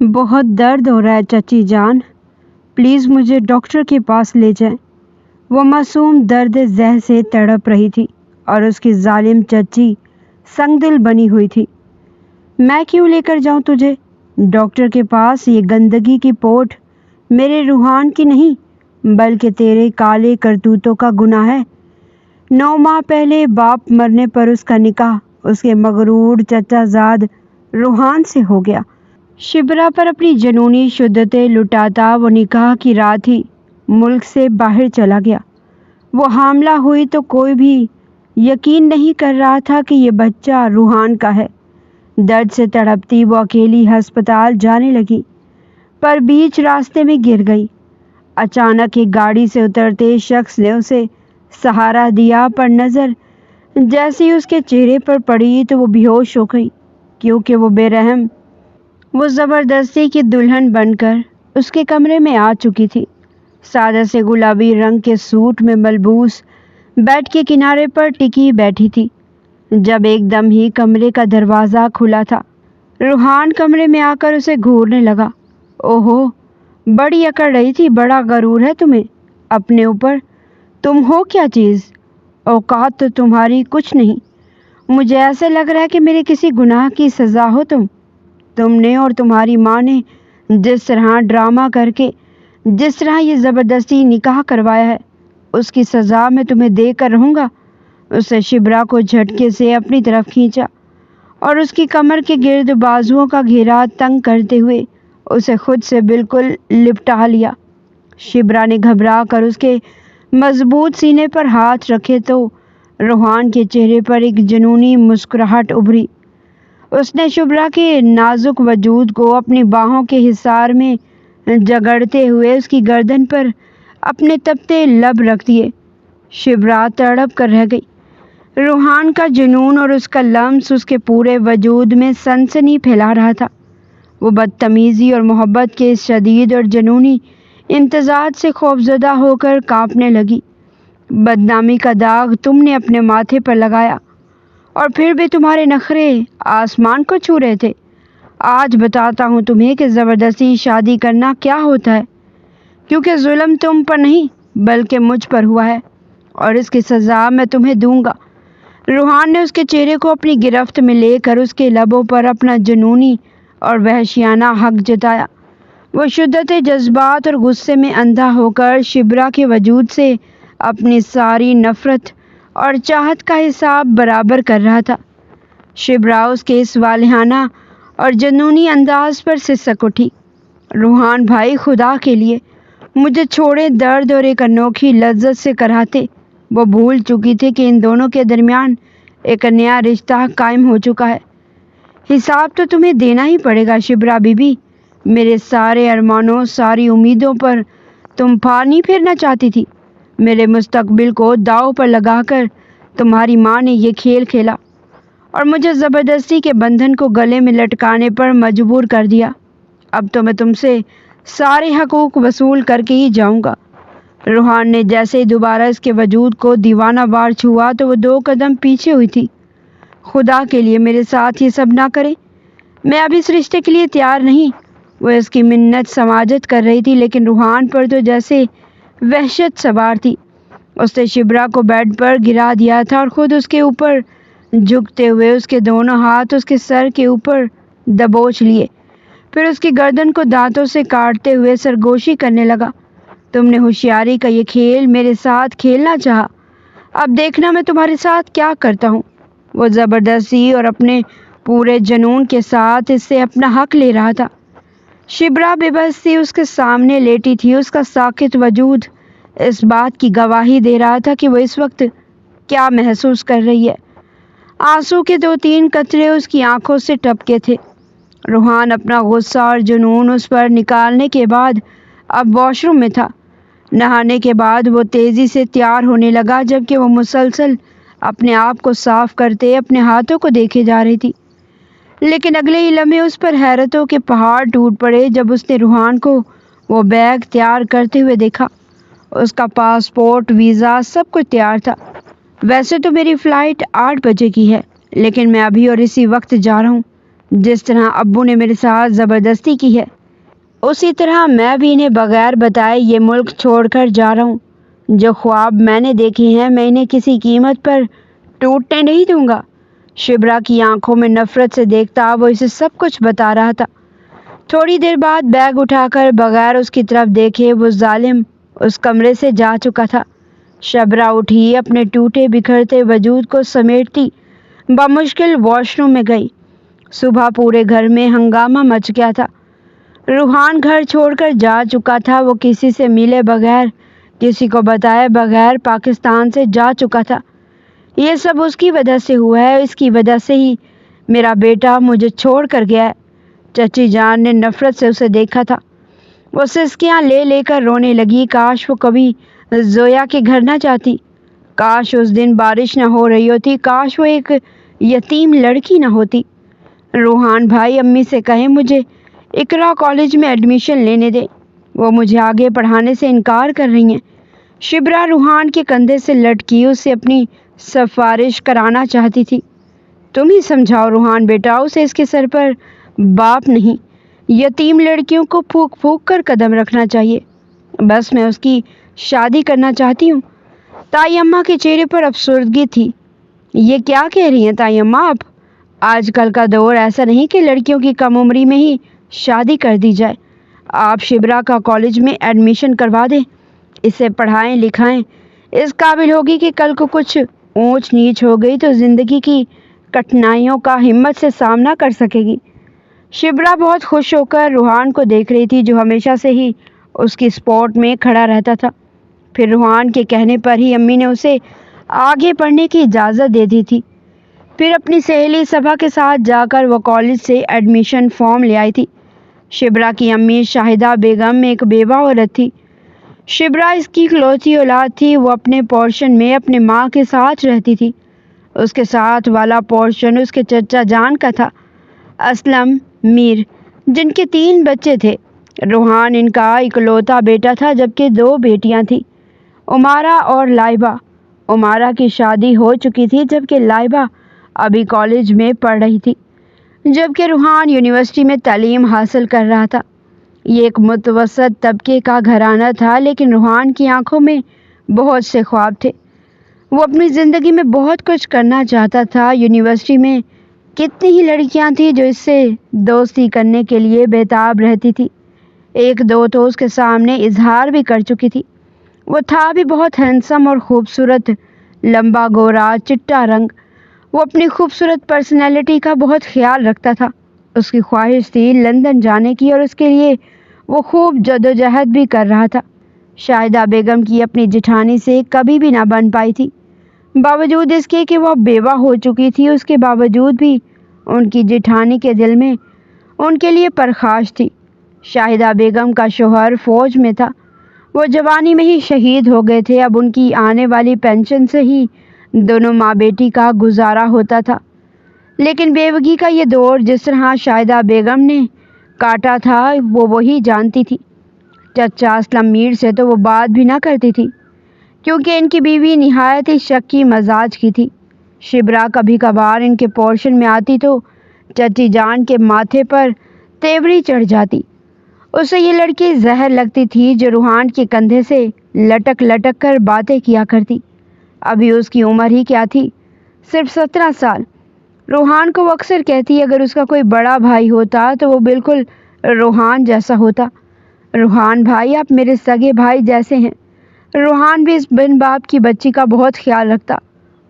بہت درد ہو رہا ہے چچی جان، پلیز مجھے ڈاکٹر کے پاس لے جائیں۔ وہ معصوم درد ذہ سے تڑپ رہی تھی اور اس کی ظالم چچی سنگ دل بنی ہوئی تھی۔ میں کیوں لے کر جاؤں تجھے ڈاکٹر کے پاس؟ یہ گندگی کی پوٹ میرے روحان کی نہیں بلکہ تیرے کالے کرتوتوں کا گناہ ہے۔ 9 ماہ پہلے باپ مرنے پر اس کا نکاح اس کے مغرور چچا زاد روحان سے ہو گیا۔ شبرا پر اپنی جنونی شدتیں لٹاتا وہ نکاح کی رات ہی ملک سے باہر چلا گیا۔ وہ حاملہ ہوئی تو کوئی بھی یقین نہیں کر رہا تھا کہ یہ بچہ روحان کا ہے۔ درد سے تڑپتی وہ اکیلی ہسپتال جانے لگی، پر بیچ راستے میں گر گئی۔ اچانک ایک گاڑی سے اترتے شخص نے اسے سہارا دیا، پر نظر جیسے ہی اس کے چہرے پر پڑی تو وہ بے ہوش ہو گئی، کیونکہ وہ بے رحم وہ زبردستی کی دلہن بن کر اس کے کمرے میں آ چکی تھی۔ سادہ سے گلابی رنگ کے سوٹ میں ملبوس بیڈ کے کنارے پر ٹکی بیٹھی تھی، جب ایک دم ہی کمرے کا دروازہ کھلا تھا۔ روحان کمرے میں آ کر اسے گھورنے لگا۔ اوہو، بڑی اکڑ رہی تھی، بڑا غرور ہے تمہیں اپنے اوپر۔ تم ہو کیا چیز؟ اوقات تو تمہاری کچھ نہیں۔ مجھے ایسے لگ رہا ہے کہ میرے کسی گناہ کی سزا ہو تم نے اور تمہاری ماں نے جس طرح ڈرامہ کر کے جس طرح یہ زبردستی نکاح کروایا ہے، اس کی سزا میں تمہیں دے کر رہوں گا۔ اسے شبرا کو جھٹکے سے اپنی طرف کھینچا اور اس کی کمر کے گرد بازوؤں کا گھیرا تنگ کرتے ہوئے اسے خود سے بالکل لپٹا لیا۔ شبرا نے گھبرا کر اس کے مضبوط سینے پر ہاتھ رکھے تو روحان کے چہرے پر ایک جنونی مسکراہٹ ابھری۔ اس نے شبرا کے نازک وجود کو اپنی باہوں کے حصار میں جگڑتے ہوئے اس کی گردن پر اپنے تپتے لب رکھ دیے۔ شبرا تڑپ کر رہ گئی۔ روحان کا جنون اور اس کا لمس اس کے پورے وجود میں سنسنی پھیلا رہا تھا۔ وہ بدتمیزی اور محبت کے اس شدید اور جنونی امتزاج سے خوفزدہ ہو کر کانپنے لگی۔ بدنامی کا داغ تم نے اپنے ماتھے پر لگایا، اور پھر بھی تمہارے نخرے آسمان کو چھو رہے تھے۔ آج بتاتا ہوں تمہیں کہ زبردستی شادی کرنا کیا ہوتا ہے، کیونکہ ظلم تم پر نہیں بلکہ مجھ پر ہوا ہے، اور اس کی سزا میں تمہیں دوں گا۔ روحان نے اس کے چہرے کو اپنی گرفت میں لے کر اس کے لبوں پر اپنا جنونی اور وحشیانہ حق جتایا۔ وہ شدت جذبات اور غصے میں اندھا ہو کر شبرا کے وجود سے اپنی ساری نفرت اور چاہت کا حساب برابر کر رہا تھا۔ شبرا اس کے اس والہانہ اور جنونی انداز پر سسک اٹھی۔ روحان بھائی، خدا کے لیے مجھے چھوڑے، درد اور ایک انوکھی لذت سے کراہتے وہ بھول چکی تھی کہ ان دونوں کے درمیان ایک نیا رشتہ قائم ہو چکا ہے۔ حساب تو تمہیں دینا ہی پڑے گا شبرا بی بی۔ میرے سارے ارمانوں، ساری امیدوں پر تم پھانی پھیرنا چاہتی تھی۔ میرے مستقبل کو داؤ پر لگا کر تمہاری ماں نے یہ کھیل کھیلا اور مجھے زبردستی کے بندھن کو گلے میں لٹکانے پر مجبور کر دیا۔ اب تو میں تم سے سارے حقوق وصول کر کے ہی جاؤں گا۔ روحان نے جیسے ہی دوبارہ اس کے وجود کو دیوانہ وار چھوا تو وہ 2 قدم پیچھے ہوئی تھی۔ خدا کے لیے میرے ساتھ یہ سب نہ کرے، میں اب اس رشتے کے لیے تیار نہیں۔ وہ اس کی منت سماجت کر رہی تھی، لیکن روحان پر تو جیسے وحشت سوار تھی۔ اس نے شبرا کو بیڈ پر گرا دیا تھا اور خود اس کے اوپر جھکتے ہوئے اس کے دونوں ہاتھ اس کے سر کے اوپر دبوچ لیے، پھر اس کی گردن کو دانتوں سے کاٹتے ہوئے سرگوشی کرنے لگا۔ تم نے ہوشیاری کا یہ کھیل میرے ساتھ کھیلنا چاہا، اب دیکھنا میں تمہارے ساتھ کیا کرتا ہوں۔ وہ زبردستی اور اپنے پورے جنون کے ساتھ اس سے اپنا حق لے رہا تھا۔ شبرا بے بس سی اس کے سامنے لیٹی تھی۔ اس کا ساکت وجود اس بات کی گواہی دے رہا تھا کہ وہ اس وقت کیا محسوس کر رہی ہے۔ آنسو کے 2-3 قطرے اس کی آنکھوں سے ٹپکے تھے۔ روحان اپنا غصہ اور جنون اس پر نکالنے کے بعد اب واش روم میں تھا۔ نہانے کے بعد وہ تیزی سے تیار ہونے لگا، جبکہ وہ مسلسل اپنے آپ کو صاف کرتے اپنے ہاتھوں کو دیکھے جا رہی تھی۔ لیکن اگلے ہی لمحے اس پر حیرتوں کے پہاڑ ٹوٹ پڑے جب اس نے روحان کو وہ بیگ تیار کرتے ہوئے دیکھا۔ اس کا پاسپورٹ، ویزا، سب کچھ تیار تھا۔ ویسے تو میری فلائٹ 8 بجے کی ہے، لیکن میں ابھی اور اسی وقت جا رہا ہوں۔ جس طرح ابو نے میرے ساتھ زبردستی کی ہے اسی طرح میں بھی انہیں بغیر بتائے یہ ملک چھوڑ کر جا رہا ہوں۔ جو خواب میں نے دیکھے ہیں میں انہیں کسی قیمت پر ٹوٹنے نہیں دوں گا۔ شبرا کی آنکھوں میں نفرت سے دیکھتا وہ اسے سب کچھ بتا رہا تھا۔ تھوڑی دیر بعد بیگ اٹھا کر بغیر اس کی طرف دیکھے وہ ظالم اس کمرے سے جا چکا تھا۔ شبرا اٹھی، اپنے ٹوٹے بکھرتے وجود کو سمیٹتی بمشکل واش روم میں گئی۔ صبح پورے گھر میں ہنگامہ مچ گیا تھا۔ روحان گھر چھوڑ کر جا چکا تھا۔ وہ کسی سے ملے بغیر، کسی کو بتائے بغیر پاکستان سے جا چکا تھا۔ یہ سب اس کی وجہ سے ہوا ہے، اس کی وجہ سے ہی میرا بیٹا مجھے چھوڑ کر گیا ہے۔ چچی جان نے نفرت سے اسے دیکھا تھا۔ وہ سسکیاں لے لے کر رونے لگی۔ کاش وہ کبھی زویا کے گھر نہ جاتی، کاش اس دن بارش نہ ہو رہی ہوتی، کاش وہ ایک یتیم لڑکی نہ ہوتی۔ روحان بھائی امی سے کہیں مجھے اقرا کالج میں ایڈمیشن لینے دیں، وہ مجھے آگے پڑھانے سے انکار کر رہی ہیں۔ شبرا روحان کے کندھے سے لٹکی اسے اپنی سفارش کرانا چاہتی تھی۔ تم ہی سمجھاؤ روحان بیٹا، اسے اس کے سر پر باپ نہیں، یتیم لڑکیوں کو پھونک پھونک کر قدم رکھنا چاہیے۔ بس میں اس کی شادی کرنا چاہتی ہوں۔ تائی اماں کے چہرے پر افسردگی تھی۔ یہ کیا کہہ رہی ہیں تائی اماں آپ؟ آج کل کا دور ایسا نہیں کہ لڑکیوں کی کم عمری میں ہی شادی کر دی جائے۔ آپ شبرا کا کالج میں ایڈمیشن کروا دیں، اسے پڑھائیں لکھائیں، اس قابل ہوگی کہ کل کو کچھ اونچ نیچ ہو گئی تو زندگی کی کٹھنائیوں کا ہمت سے سامنا کر سکے گی۔ شبرا بہت خوش ہو کر روحان کو دیکھ رہی تھی جو ہمیشہ سے ہی اس کی سپورٹ میں کھڑا رہتا تھا۔ پھر روحان کے کہنے پر ہی امی نے اسے آگے پڑھنے کی اجازت دے دی تھی۔ پھر اپنی سہیلی صبا کے ساتھ جا کر وہ کالج سے ایڈمیشن فارم لے آئی تھی۔ شبرا کی امی شاہدہ بیگم ایک بیوہ عورت تھی۔ شبرا اس کی اکلوتی اولاد تھی۔ وہ اپنے پورشن میں اپنے ماں کے ساتھ رہتی تھی۔ اس کے ساتھ والا پورشن اس کے چچا جان کا تھا، اسلم میر، جن کے 3 بچے تھے۔ روحان ان کا اکلوتا بیٹا تھا جبکہ 2 بیٹیاں تھیں، عمارہ اور لائبہ۔ عمارہ کی شادی ہو چکی تھی جبکہ لائبہ ابھی کالج میں پڑھ رہی تھی، جبکہ روحان یونیورسٹی میں تعلیم حاصل کر رہا تھا۔ یہ ایک متوسط طبقے کا گھرانہ تھا لیکن روحان کی آنکھوں میں بہت سے خواب تھے۔ وہ اپنی زندگی میں بہت کچھ کرنا چاہتا تھا۔ یونیورسٹی میں کتنی ہی لڑکیاں تھیں جو اس سے دوستی کرنے کے لیے بےتاب رہتی تھی۔ 1-2 تو اس کے سامنے اظہار بھی کر چکی تھی۔ وہ تھا بھی بہت ہینڈسم اور خوبصورت، لمبا گورا چٹا رنگ۔ وہ اپنی خوبصورت پرسنالٹی کا بہت خیال رکھتا تھا۔ اس کی خواہش تھی لندن جانے کی اور اس کے لیے وہ خوب جدوجہد بھی کر رہا تھا۔ شاہدہ بیگم کی اپنی جٹھانی سے کبھی بھی نہ بن پائی تھی، باوجود اس کے کہ وہ بیوہ ہو چکی تھی۔ اس کے باوجود بھی ان کی جٹھانی کے دل میں ان کے لیے پرخاش تھی۔ شاہدہ بیگم کا شوہر فوج میں تھا، وہ جوانی میں ہی شہید ہو گئے تھے۔ اب ان کی آنے والی پینشن سے ہی دونوں ماں بیٹی کا گزارا ہوتا تھا۔ لیکن بیوگی کا یہ دور جس طرح شاہدہ بیگم نے کاٹا تھا وہ وہی جانتی تھی۔ چچا اسلم میر سے تو وہ بات بھی نہ کرتی تھی کیونکہ ان کی بیوی نہایت ہی شکی مزاج کی تھی۔ شبرا کبھی کبھار ان کے پورشن میں آتی تو چچی جان کے ماتھے پر تیوری چڑھ جاتی۔ اسے یہ لڑکی زہر لگتی تھی جو روحان کے کندھے سے لٹک لٹک کر باتیں کیا کرتی۔ ابھی اس کی عمر ہی کیا تھی، صرف 17 سال۔ روحان کو وہ اکثر کہتی اگر اس کا کوئی بڑا بھائی ہوتا تو وہ بالکل روحان جیسا ہوتا۔ روحان بھائی آپ میرے سگے بھائی جیسے ہیں۔ روحان بھی اس بن باپ کی بچی کا بہت خیال رکھتا،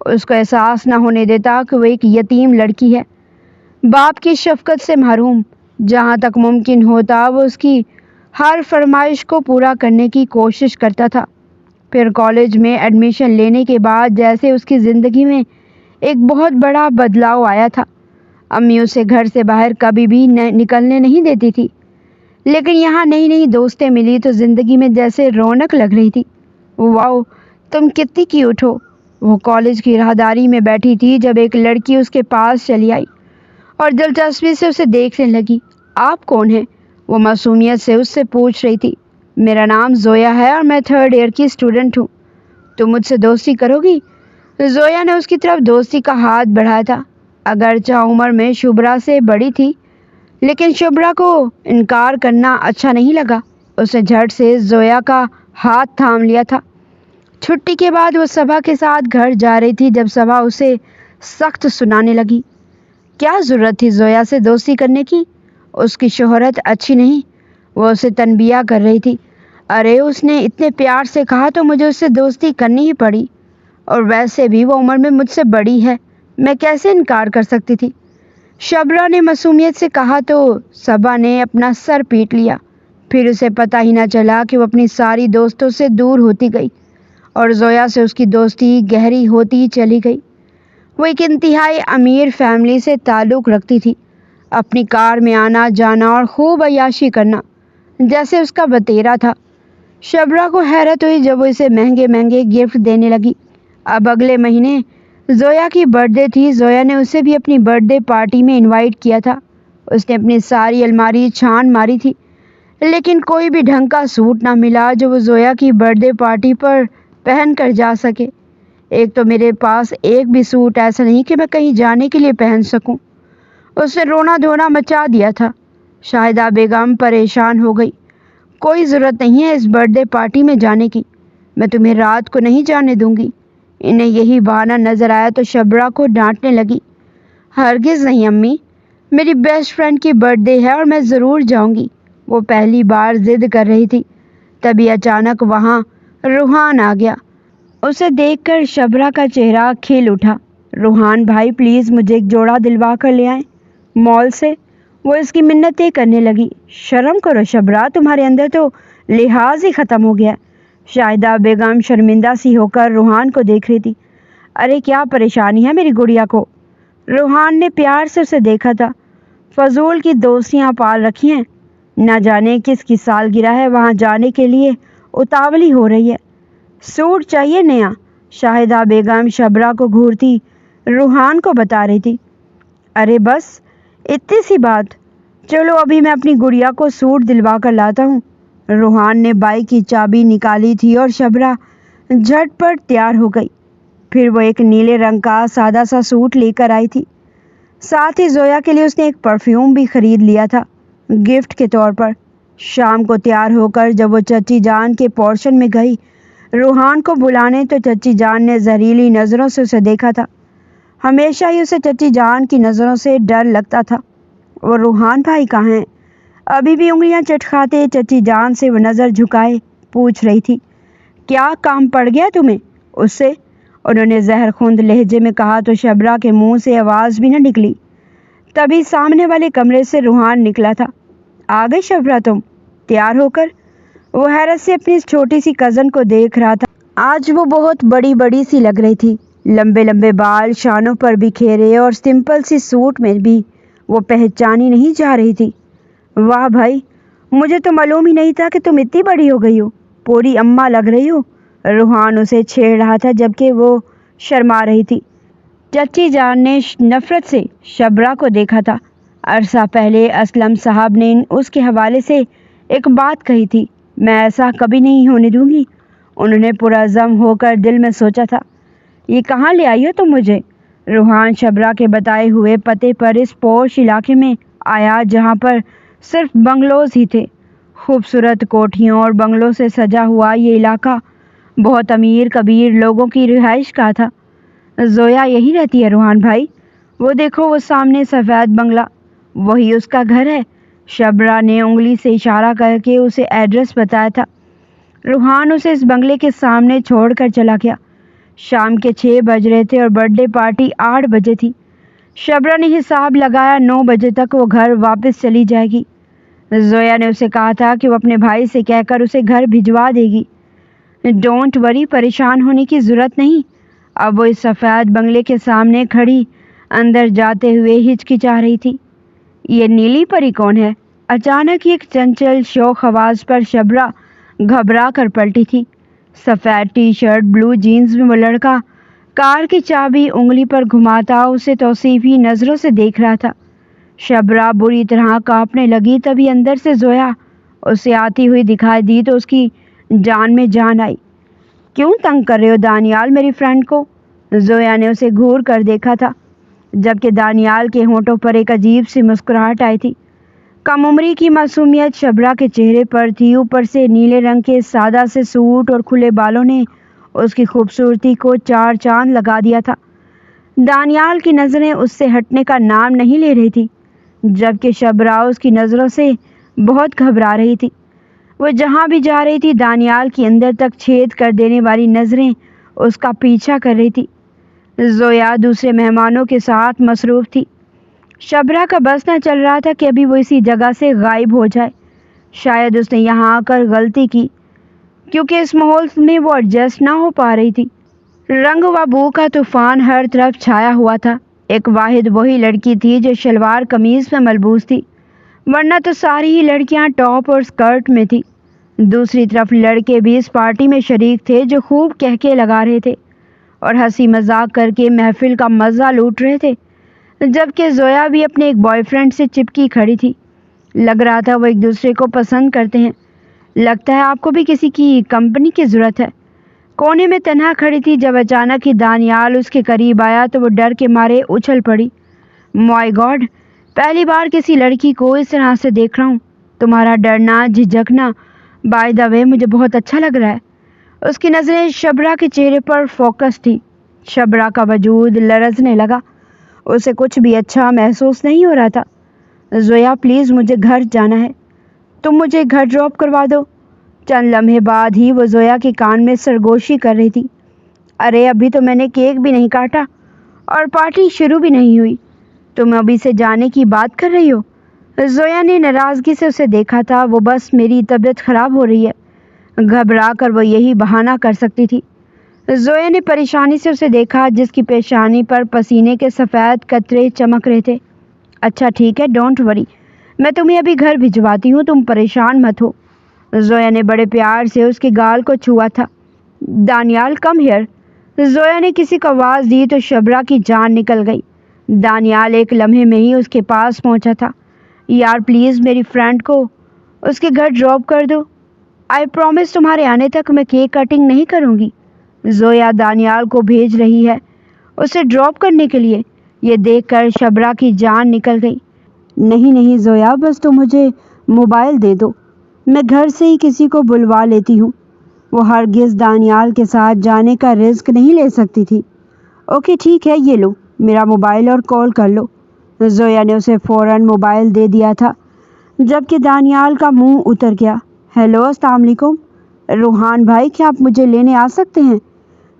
اس کو احساس نہ ہونے دیتا کہ وہ ایک یتیم لڑکی ہے، باپ کی شفقت سے محروم۔ جہاں تک ممکن ہوتا وہ اس کی ہر فرمائش کو پورا کرنے کی کوشش کرتا تھا۔ پھر کالج میں ایڈمیشن لینے کے بعد جیسے اس کی زندگی میں ایک بہت بڑا بدلاؤ آیا تھا۔ امی اسے گھر سے باہر کبھی بھی نکلنے نہیں دیتی تھی، لیکن یہاں نئی نئی دوستیں ملی تو زندگی میں جیسے رونق لگ رہی تھی۔ واؤ تم کتنی کیوٹ ہو! وہ کالج کی راہداری میں بیٹھی تھی جب ایک لڑکی اس کے پاس چلی آئی اور دلچسپی سے اسے دیکھنے لگی۔ آپ کون ہیں؟ وہ معصومیت سے اس سے پوچھ رہی تھی۔ میرا نام زویا ہے اور میں 3rd ایئر کی اسٹوڈنٹ ہوں۔ تم مجھ سے دوستی کرو گی؟ زویا نے اس کی طرف دوستی کا ہاتھ بڑھایا تھا۔ اگرچہ عمر میں شبرا سے بڑی تھی، لیکن شبرا کو انکار کرنا اچھا نہیں لگا۔ اس نے جھٹ سے زویا کا ہاتھ تھام لیا تھا۔ چھٹی کے بعد وہ صبا کے ساتھ گھر جا رہی تھی جب صبا اسے سخت سنانے لگی۔ کیا ضرورت تھی زویا سے دوستی کرنے کی؟ اس کی شہرت اچھی نہیں۔ وہ اسے تنبیہ کر رہی تھی۔ ارے اس نے اتنے پیار سے کہا تو مجھے اس سے دوستی کرنی ہی پڑی، اور ویسے بھی وہ عمر میں مجھ سے بڑی ہے، میں کیسے انکار کر سکتی تھی؟ شبرا نے معصومیت سے کہا تو صبا نے اپنا سر پیٹ لیا۔ پھر اسے پتہ ہی نہ چلا کہ وہ اپنی ساری دوستوں سے دور ہوتی گئی اور زویا سے اس کی دوستی گہری ہوتی چلی گئی۔ وہ ایک انتہائی امیر فیملی سے تعلق رکھتی تھی۔ اپنی کار میں آنا جانا اور خوب عیاشی کرنا جیسے اس کا وتیرہ تھا۔ شبرا کو حیرت ہوئی جب وہ اسے مہنگے مہنگے گفٹ دینے لگی۔ اب اگلے مہینے زویا کی برتھ ڈے تھی۔ زویا نے اسے بھی اپنی برتھ ڈے پارٹی میں انوائٹ کیا تھا۔ اس نے اپنی ساری الماری چھان ماری تھی، لیکن کوئی بھی ڈھنگ کا سوٹ نہ ملا جو وہ زویا کی برتھ ڈے پارٹی پر پہن کر جا سکے۔ ایک تو میرے پاس ایک بھی سوٹ ایسا نہیں کہ میں کہیں جانے کے لیے پہن سکوں۔ اس نے رونا دھونا مچا دیا تھا۔ شاہدہ بیگم پریشان ہو گئی۔ کوئی ضرورت نہیں ہے اس برتھ ڈے پارٹی میں جانے کی، میں تمہیں رات کو نہیں جانے دوں گی۔ انہیں یہی بہانہ نظر آیا تو شبرا کو ڈانٹنے لگی۔ ہرگز نہیں امی، میری بیسٹ فرینڈ کی برتھ ڈے ہے اور میں ضرور جاؤں گی۔ وہ پہلی بار ضد کر رہی تھی، تبھی اچانک وہاں روحان آ گیا۔ اسے دیکھ کر شبرا کا چہرہ کھل اٹھا۔ روحان بھائی پلیز مجھے ایک جوڑا دلوا کر لے آئیں مال سے، وہ اس کی منتیں کرنے لگی۔ شرم کرو شبرا، تمہارے اندر تو لحاظ ہی ختم ہو گیا۔ شاہدہ بیگم شرمندہ سی ہو کر روحان کو دیکھ رہی تھی۔ ارے کیا پریشانی ہے میری گڑیا کو؟ روحان نے پیار سے اسے دیکھا تھا۔ فضول کی دوستیاں پال رکھی ہیں، نہ جانے کس کی سالگرہ ہے، وہاں جانے کے لیے اتاولی ہو رہی ہے۔ سوٹ چاہیے نیا، شاہدہ بیگم شبرا کو گھورتی روحان کو بتا رہی تھی۔ ارے بس اتنی سی بات، چلو ابھی میں اپنی گڑیا کو سوٹ دلوا کر لاتا ہوں۔ روحان نے بائک کی چابی نکالی تھی اور شبرا جھٹ پٹ تیار ہو گئی۔ پھر وہ ایک نیلے رنگ کا سادہ سا سوٹ لے کر آئی تھی۔ ساتھ ہی زویا کے لیے اس نے ایک پرفیوم بھی خرید لیا تھا گفٹ کے طور پر۔ شام کو تیار ہو کر جب وہ چچی جان کے پورشن میں گئی روحان کو بلانے تو چچی جان نے زہریلی نظروں سے اسے دیکھا تھا۔ ہمیشہ ہی اسے چچی جان کی نظروں سے ڈر لگتا تھا۔ وہ روحان بھائی کہاں ہیں؟ ابھی بھی انگلیاں چٹکھاتے چچی جان سے وہ نظر جھکائے پوچھ رہی تھی۔ کیا کام پڑ گیا تمہیں اس سے؟ انہوں نے زہر خوند لہجے میں کہا تو شبرا کے منہ سے آواز بھی نہ نکلی۔ تبھی سامنے والے کمرے سے روحان نکلا تھا۔ آ گئی شبرا تم تیار ہو کر؟ وہ حیرت سے اپنی اس چھوٹی سی کزن کو دیکھ رہا تھا۔ آج وہ بہت بڑی بڑی سی لگ رہی تھی۔ لمبے لمبے بال شانوں پر بکھیرے اور سمپل سی سوٹ میں بھی وہ پہچانی نہیں جا رہی تھی۔ واہ بھائی، مجھے تو معلوم ہی نہیں تھا کہ تم اتنی بڑی ہو گئی ہو، پوری اماں لگ رہی ہو۔ روحان اسے چھیڑ رہا تھا جبکہ وہ شرما رہی تھی۔ چچی جان نے نفرت سے شبرا کو دیکھا تھا۔ عرصہ پہلے اسلم صاحب نے اس کے حوالے سے ایک بات کہی تھی، میں ایسا کبھی نہیں ہونے دوں گی۔ انہوں نے پرعزم ہو کر دل میں سوچا تھا، یہ کہاں لے آئی ہو تم مجھے؟ روحان شبرا کے بتائے ہوئے پتے پر اس پوش علاقے میں آیا جہاں پر صرف بنگلوز ہی تھے۔ خوبصورت کوٹھیوں اور بنگلوں سے سجا ہوا یہ علاقہ بہت امیر کبیر لوگوں کی رہائش گاہ تھا۔ زویا یہی رہتی ہے روحان بھائی؟ وہ دیکھو وہ سامنے سفید بنگلہ، وہی اس کا گھر ہے۔ شبرا نے انگلی سے اشارہ کر کے اسے ایڈریس بتایا تھا۔ روحان اسے اس بنگلے کے سامنے چھوڑ کر چلا گیا۔ شام کے 6 بج رہے تھے اور برتھ ڈے پارٹی 8 بجے تھی۔ شبرا نے حساب لگایا 9 بجے تک وہ گھر واپس چلی جائے گی۔ زویا نے اسے کہا تھا کہ وہ اپنے بھائی سے کہہ کر اسے گھر بھجوا دے گی۔ ڈونٹ وری، پریشان ہونے کی ضرورت نہیں۔ اب وہ اس سفید بنگلے کے سامنے کھڑی اندر جاتے ہوئے ہچکچا رہی تھی۔ یہ نیلی پری کون ہے؟ اچانک ایک چنچل شوخ آواز پر شبرا گھبرا کر پلٹی تھی۔ سفید ٹی شرٹ بلو جینز میں وہ لڑکا کار کی چابی انگلی پر گھماتا اسے توصیفی نظروں سے دیکھ رہا تھا۔ شبرا بری طرح کانپنے لگی۔ تبھی اندر سے زویا اسے آتی ہوئی دکھائی دی تو اس کی جان میں جان آئی۔ کیوں تنگ کر رہے ہو دانیال میری فرینڈ کو؟ زویا نے اسے گھور کر دیکھا تھا۔ جبکہ دانیال کے ہونٹوں پر ایک عجیب سی مسکراہٹ آئی تھی۔ کم عمری کی معصومیت شبرا کے چہرے پر تھی، اوپر سے نیلے رنگ کے سادہ سے سوٹ اور کھلے بالوں نے اس کی خوبصورتی کو چار چاند لگا دیا تھا۔ دانیال کی نظریں اس سے ہٹنے کا نام نہیں لے رہی تھی، جبکہ شبرا اس کی نظروں سے بہت گھبرا رہی تھی۔ وہ جہاں بھی جا رہی تھی دانیال کی اندر تک چھید کر دینے والی نظریں اس کا پیچھا کر رہی تھی۔ زویا دوسرے مہمانوں کے ساتھ مصروف تھی۔ شبرا کا بس نہ چل رہا تھا کہ ابھی وہ اسی جگہ سے غائب ہو جائے۔ شاید اس نے یہاں آ کر غلطی کی، کیونکہ اس ماحول میں وہ ایڈجسٹ نہ ہو پا رہی تھی۔ رنگ و بو کا طوفان ہر طرف چھایا ہوا تھا۔ ایک واحد وہی لڑکی تھی جو شلوار قمیض میں ملبوس تھی، ورنہ تو ساری ہی لڑکیاں ٹاپ اور اسکرٹ میں تھی۔ دوسری طرف لڑکے بھی اس پارٹی میں شریک تھے جو خوب کہکے لگا رہے تھے اور ہنسی مذاق کر کے محفل کا مزہ لوٹ رہے تھے، جبکہ زویا بھی اپنے ایک بوائے فرینڈ سے چپکی کھڑی تھی۔ لگ رہا تھا وہ ایک دوسرے کو پسند کرتے ہیں۔ لگتا ہے آپ کو بھی کسی کی کمپنی کی ضرورت ہے۔ کونے میں تنہا کھڑی تھی جب اچانک ہی دانیال اس کے قریب آیا تو وہ ڈر کے مارے اچھل پڑی۔ مائی گاڈ، پہلی بار کسی لڑکی کو اس طرح سے دیکھ رہا ہوں۔ تمہارا ڈرنا، جھجکنا، بائی دا وے مجھے بہت اچھا لگ رہا ہے۔ اس کی نظریں شبرا کے چہرے پر فوکس تھی۔ شبرا کا وجود لرزنے لگا۔ اسے کچھ بھی اچھا محسوس نہیں ہو رہا تھا۔ زویا پلیز مجھے گھر جانا ہے، تم مجھے گھر ڈراپ کروا دو۔ چند لمحے بعد ہی وہ زویا کے کان میں سرگوشی کر رہی تھی۔ ارے ابھی تو میں نے کیک بھی نہیں کاٹا اور پارٹی شروع بھی نہیں ہوئی، تم ابھی سے جانے کی بات کر رہی ہو؟ زویا نے ناراضگی سے اسے دیکھا تھا۔ وہ بس میری طبیعت خراب ہو رہی ہے، گھبرا کر وہ یہی بہانہ کر سکتی تھی۔ زویا نے پریشانی سے اسے دیکھا، جس کی پیشانی پر پسینے کے سفید قطرے چمک رہے تھے۔ اچھا ٹھیک ہے، ڈونٹ وری، میں تمہیں ابھی گھر بھجواتی ہوں، تم پریشان مت ہو۔ زویا نے بڑے پیار سے اس کے گال کو چھوا تھا۔ Daniyal come here. زویا نے کسی کو آواز دی تو شبرا کی جان نکل گئی۔ دانیال ایک لمحے میں ہی اس کے پاس پہنچا تھا۔ یار پلیز میری فرینڈ کو اس کے گھر ڈراپ کر دو، آئی پرومس تمہارے آنے تک میں کیک کٹنگ نہیں کروں گی۔ زویا دانیال کو بھیج رہی ہے اسے ڈراپ کرنے کے لیے؟ یہ دیکھ کر شبرا کی جان نکل گئی۔ نہیں نہیں زویا، بس تم مجھے موبائل دے دو، میں گھر سے ہی کسی کو بلوا لیتی ہوں۔ وہ ہرگز دانیال کے ساتھ جانے کا رسک نہیں لے سکتی تھی۔ اوکے ٹھیک ہے، یہ لو میرا موبائل اور کال کر لو۔ زویا نے اسے فوراً موبائل دے دیا تھا، جبکہ دانیال کا منہ اتر گیا۔ ہیلو، السلام علیکم روحان بھائی، کیا آپ مجھے لینے آ سکتے ہیں؟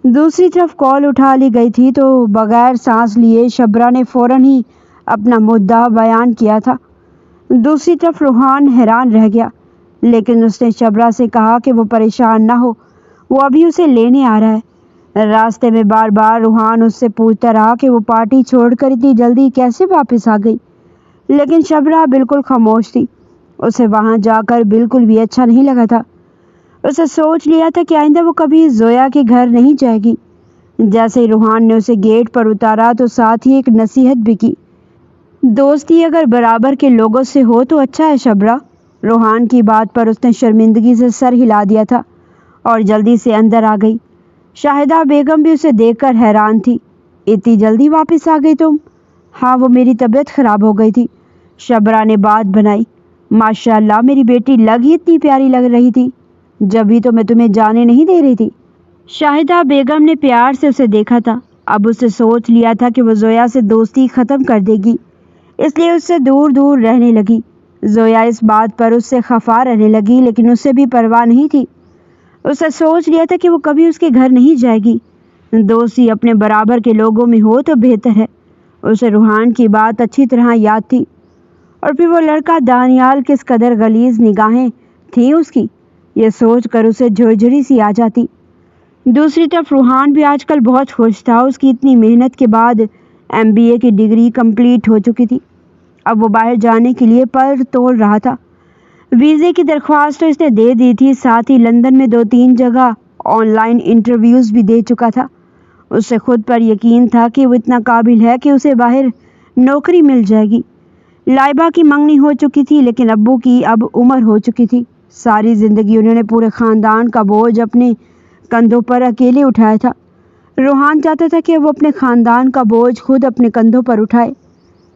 دوسری طرف کال اٹھا لی گئی تھی تو بغیر سانس لیے شبرا نے فوراً ہی اپنا مدعا بیان کیا تھا۔ دوسری طرف روحان حیران رہ گیا، لیکن اس نے شبرا سے کہا کہ وہ پریشان نہ ہو، وہ ابھی اسے لینے آ رہا ہے۔ راستے میں بار بار روحان اس سے پوچھتا رہا کہ وہ پارٹی چھوڑ کر اتنی جلدی کیسے واپس آ گئی، لیکن شبرا بالکل خاموش تھی۔ اسے وہاں جا کر بالکل بھی اچھا نہیں لگا تھا۔ اسے سوچ لیا تھا کہ آئندہ وہ کبھی زویا کے گھر نہیں جائے گی۔ جیسے ہی روحان نے اسے گیٹ پر اتارا تو ساتھ ہی ایک نصیحت بھی کی۔ دوستی اگر برابر کے لوگوں سے ہو تو اچھا ہے شبرا۔ روحان کی بات پر اس نے شرمندگی سے سر ہلا دیا تھا اور جلدی سے اندر آ گئی۔ شاہدہ بیگم بھی اسے دیکھ کر حیران تھی۔ اتنی جلدی واپس آ گئی تم؟ ہاں، وہ میری طبیعت خراب ہو گئی تھی، شبرا نے بات بنائی۔ ماشاء اللہ، میری بیٹی لگ ہی اتنی پیاری لگ رہی تھی، جبھی تو میں تمہیں جانے نہیں دے رہی تھی۔ شاہدہ بیگم نے پیار سے اسے دیکھا تھا۔ اب اسے سوچ لیا تھا کہ وہ زویا سے دوستی ختم کر دے گی، اس لیے اس سے دور دور رہنے لگی۔ زویا اس بات پر اس سے خفا رہنے لگی، لیکن اسے بھی پرواہ نہیں تھی۔ اسے سوچ لیا تھا کہ وہ کبھی اس کے گھر نہیں جائے گی۔ دوستی اپنے برابر کے لوگوں میں ہو تو بہتر ہے۔ اسے روحان کی بات اچھی طرح یاد تھی، اور پھر وہ لڑکا دانیال کس قدر غلیظ نگاہیں تھیں اس کی، یہ سوچ کر اسے جھرجھری سی آ جاتی۔ دوسری طرف روحان بھی آج کل بہت خوش تھا۔ اس کی اتنی محنت کے بعد MBA کی ڈگری کمپلیٹ ہو چکی تھی۔ اب وہ باہر جانے کے لیے پر تول رہا تھا۔ ویزے کی درخواست تو اس نے دے دی تھی، ساتھ ہی لندن میں 2-3 جگہ آن لائن انٹرویوز بھی دے چکا تھا۔ اسے خود پر یقین تھا کہ وہ اتنا قابل ہے کہ اسے باہر نوکری مل جائے گی۔ لائبہ کی منگنی ہو چکی تھی، لیکن ابو کی اب عمر ہو چکی تھی۔ ساری زندگی انہوں نے پورے خاندان کا بوجھ اپنے کندھوں پر اکیلے اٹھایا تھا۔ روحان چاہتا تھا کہ وہ اپنے خاندان کا بوجھ خود اپنے کندھوں پر اٹھائے،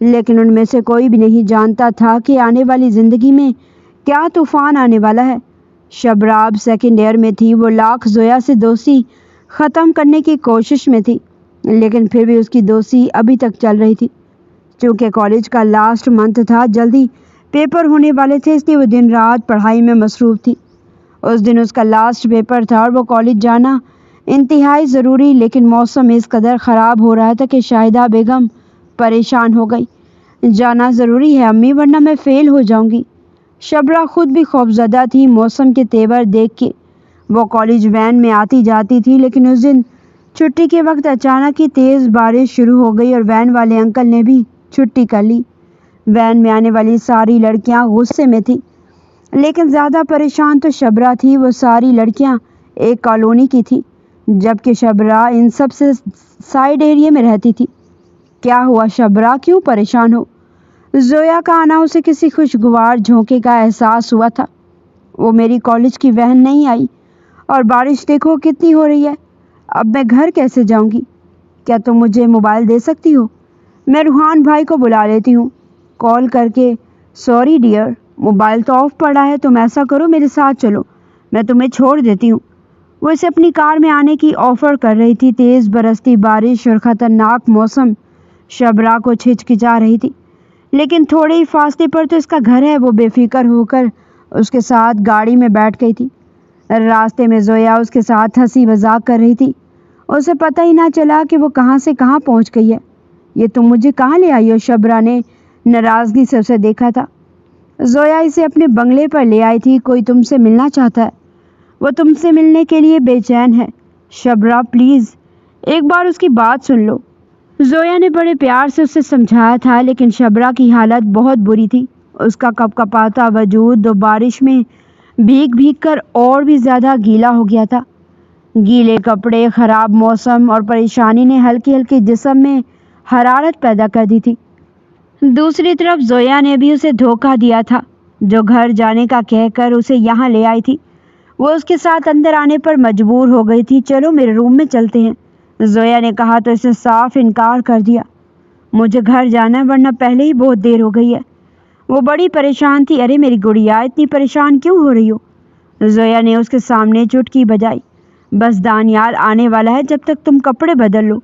لیکن ان میں سے کوئی بھی نہیں جانتا تھا کہ آنے والی زندگی میں کیا طوفان آنے والا ہے۔ شبرا اب سیکنڈ ایئر میں تھی۔ وہ لاکھ زویا سے دوستی ختم کرنے کی کوشش میں تھی، لیکن پھر بھی اس کی دوستی ابھی تک چل رہی تھی۔ چونکہ کالج کا لاسٹ منتھ تھا، جلدی پیپر ہونے والے تھے، اس لیے وہ دن رات پڑھائی میں مصروف تھی۔ اس دن اس کا لاسٹ پیپر تھا اور وہ کالج جانا انتہائی ضروری، لیکن موسم اس قدر خراب ہو رہا تھا کہ شاہدہ بیگم پریشان ہو گئی۔ جانا ضروری ہے امی، ورنہ میں فیل ہو جاؤں گی۔ شبرا خود بھی خوفزدہ تھی موسم کے تیور دیکھ کے۔ وہ کالج وین میں آتی جاتی تھی، لیکن اس دن چھٹی کے وقت اچانک ہی تیز بارش شروع ہو گئی اور وین والے انکل نے بھی چھٹی کر لی۔ وین میں آنے والی ساری لڑکیاں غصے میں تھیں، لیکن زیادہ پریشان تو شبرا تھی۔ وہ ساری لڑکیاں ایک کالونی کی تھیں، جبکہ شبرا ان سب سے سائڈ ایریا میں رہتی تھی۔ کیا ہوا شبرا، کیوں پریشان ہو؟ زویا کا آنا اسے کسی خوشگوار جھونکے کا احساس ہوا تھا۔ وہ میری کالج کی وین نہیں آئی اور بارش دیکھو کتنی ہو رہی ہے، اب میں گھر کیسے جاؤں گی؟ کیا تم مجھے موبائل دے سکتی ہو؟ میں روحان بھائی کو بلا لیتی ہوں کال کر کے۔ سوری ڈیئر، موبائل تو آف پڑا ہے، تم ایسا کرو میرے ساتھ چلو، میں تمہیں چھوڑ دیتی ہوں۔ وہ اسے اپنی کار میں آنے کی آفر کر رہی تھی۔ تیز برستی بارش اور خطرناک موسم شبرا کو ہچکچا رہی تھی، لیکن تھوڑے ہی فاصلے پر تو اس کا گھر ہے۔ وہ بے فکر ہو کر اس کے ساتھ گاڑی میں بیٹھ گئی تھی۔ راستے میں زویا اس کے ساتھ ہنسی مذاق کر رہی تھی۔ اسے پتہ ہی نہ چلا کہ وہ کہاں سے کہاں پہنچ گئی ہے۔ یہ تم مجھے کہاں لے آئی ہو؟ شبرا نے ناراضگی سے اسے دیکھا تھا۔ زویا اسے اپنے بنگلے پر لے آئی تھی، کوئی تم سے ملنا چاہتا ہے، وہ تم سے ملنے کے لیے بے چین ہے۔ شبرا پلیز ایک بار اس کی بات سن لو۔ زویا نے بڑے پیار سے اسے سمجھایا تھا، لیکن شبرا کی حالت بہت بری تھی۔ اس کا کپکپاتا وجود دو بارش میں بھیگ بھیگ کر اور بھی زیادہ گیلا ہو گیا تھا۔ گیلے کپڑے، خراب موسم اور پریشانی نے ہلکی ہلکی جسم میں حرارت پیدا کر دی تھی۔ دوسری طرف زویا نے بھی اسے دھوکہ دیا تھا، جو گھر جانے کا کہہ کر اسے یہاں لے آئی تھی۔ وہ اس کے ساتھ اندر آنے پر مجبور ہو گئی تھی۔ چلو میرے روم میں چلتے ہیں، زویا نے کہا تو اس نے صاف انکار کر دیا۔ مجھے گھر جانا ہے، ورنہ پہلے ہی بہت دیر ہو گئی ہے۔ وہ بڑی پریشان تھی۔ ارے میری گڑیا، اتنی پریشان کیوں ہو رہی ہو؟ زویا نے اس کے سامنے چٹکی بجائی۔ بس دانیال آنے والا ہے، جب تک تم کپڑے بدل لو۔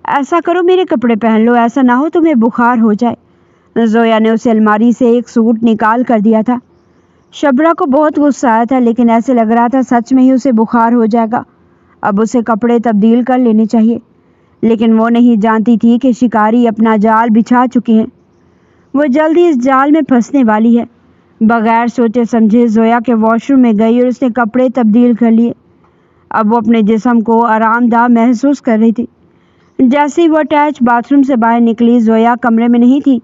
ایسا کرو میرے کپڑے پہن لو، ایسا نہ ہو تمہیں بخار ہو جائے۔ زویا نے اسے الماری سے ایک سوٹ نکال کر دیا تھا۔ شبرا کو بہت غصہ آیا تھا، لیکن ایسے لگ رہا تھا سچ میں ہی اسے بخار ہو جائے گا۔ اب اسے کپڑے تبدیل کر لینے چاہیے، لیکن وہ نہیں جانتی تھی کہ شکاری اپنا جال بچھا چکے ہیں۔ وہ جلدی اس جال میں پھنسنے والی ہے۔ بغیر سوچے سمجھے زویا کے واش روم میں گئی اور اس نے کپڑے تبدیل کر لیے۔ اب وہ اپنے جسم کو آرام دہ محسوس کر رہی تھی۔ جیسے ہی وہ اٹیچ باتھ روم سے باہر نکلی، زویا کمرے میں نہیں تھی۔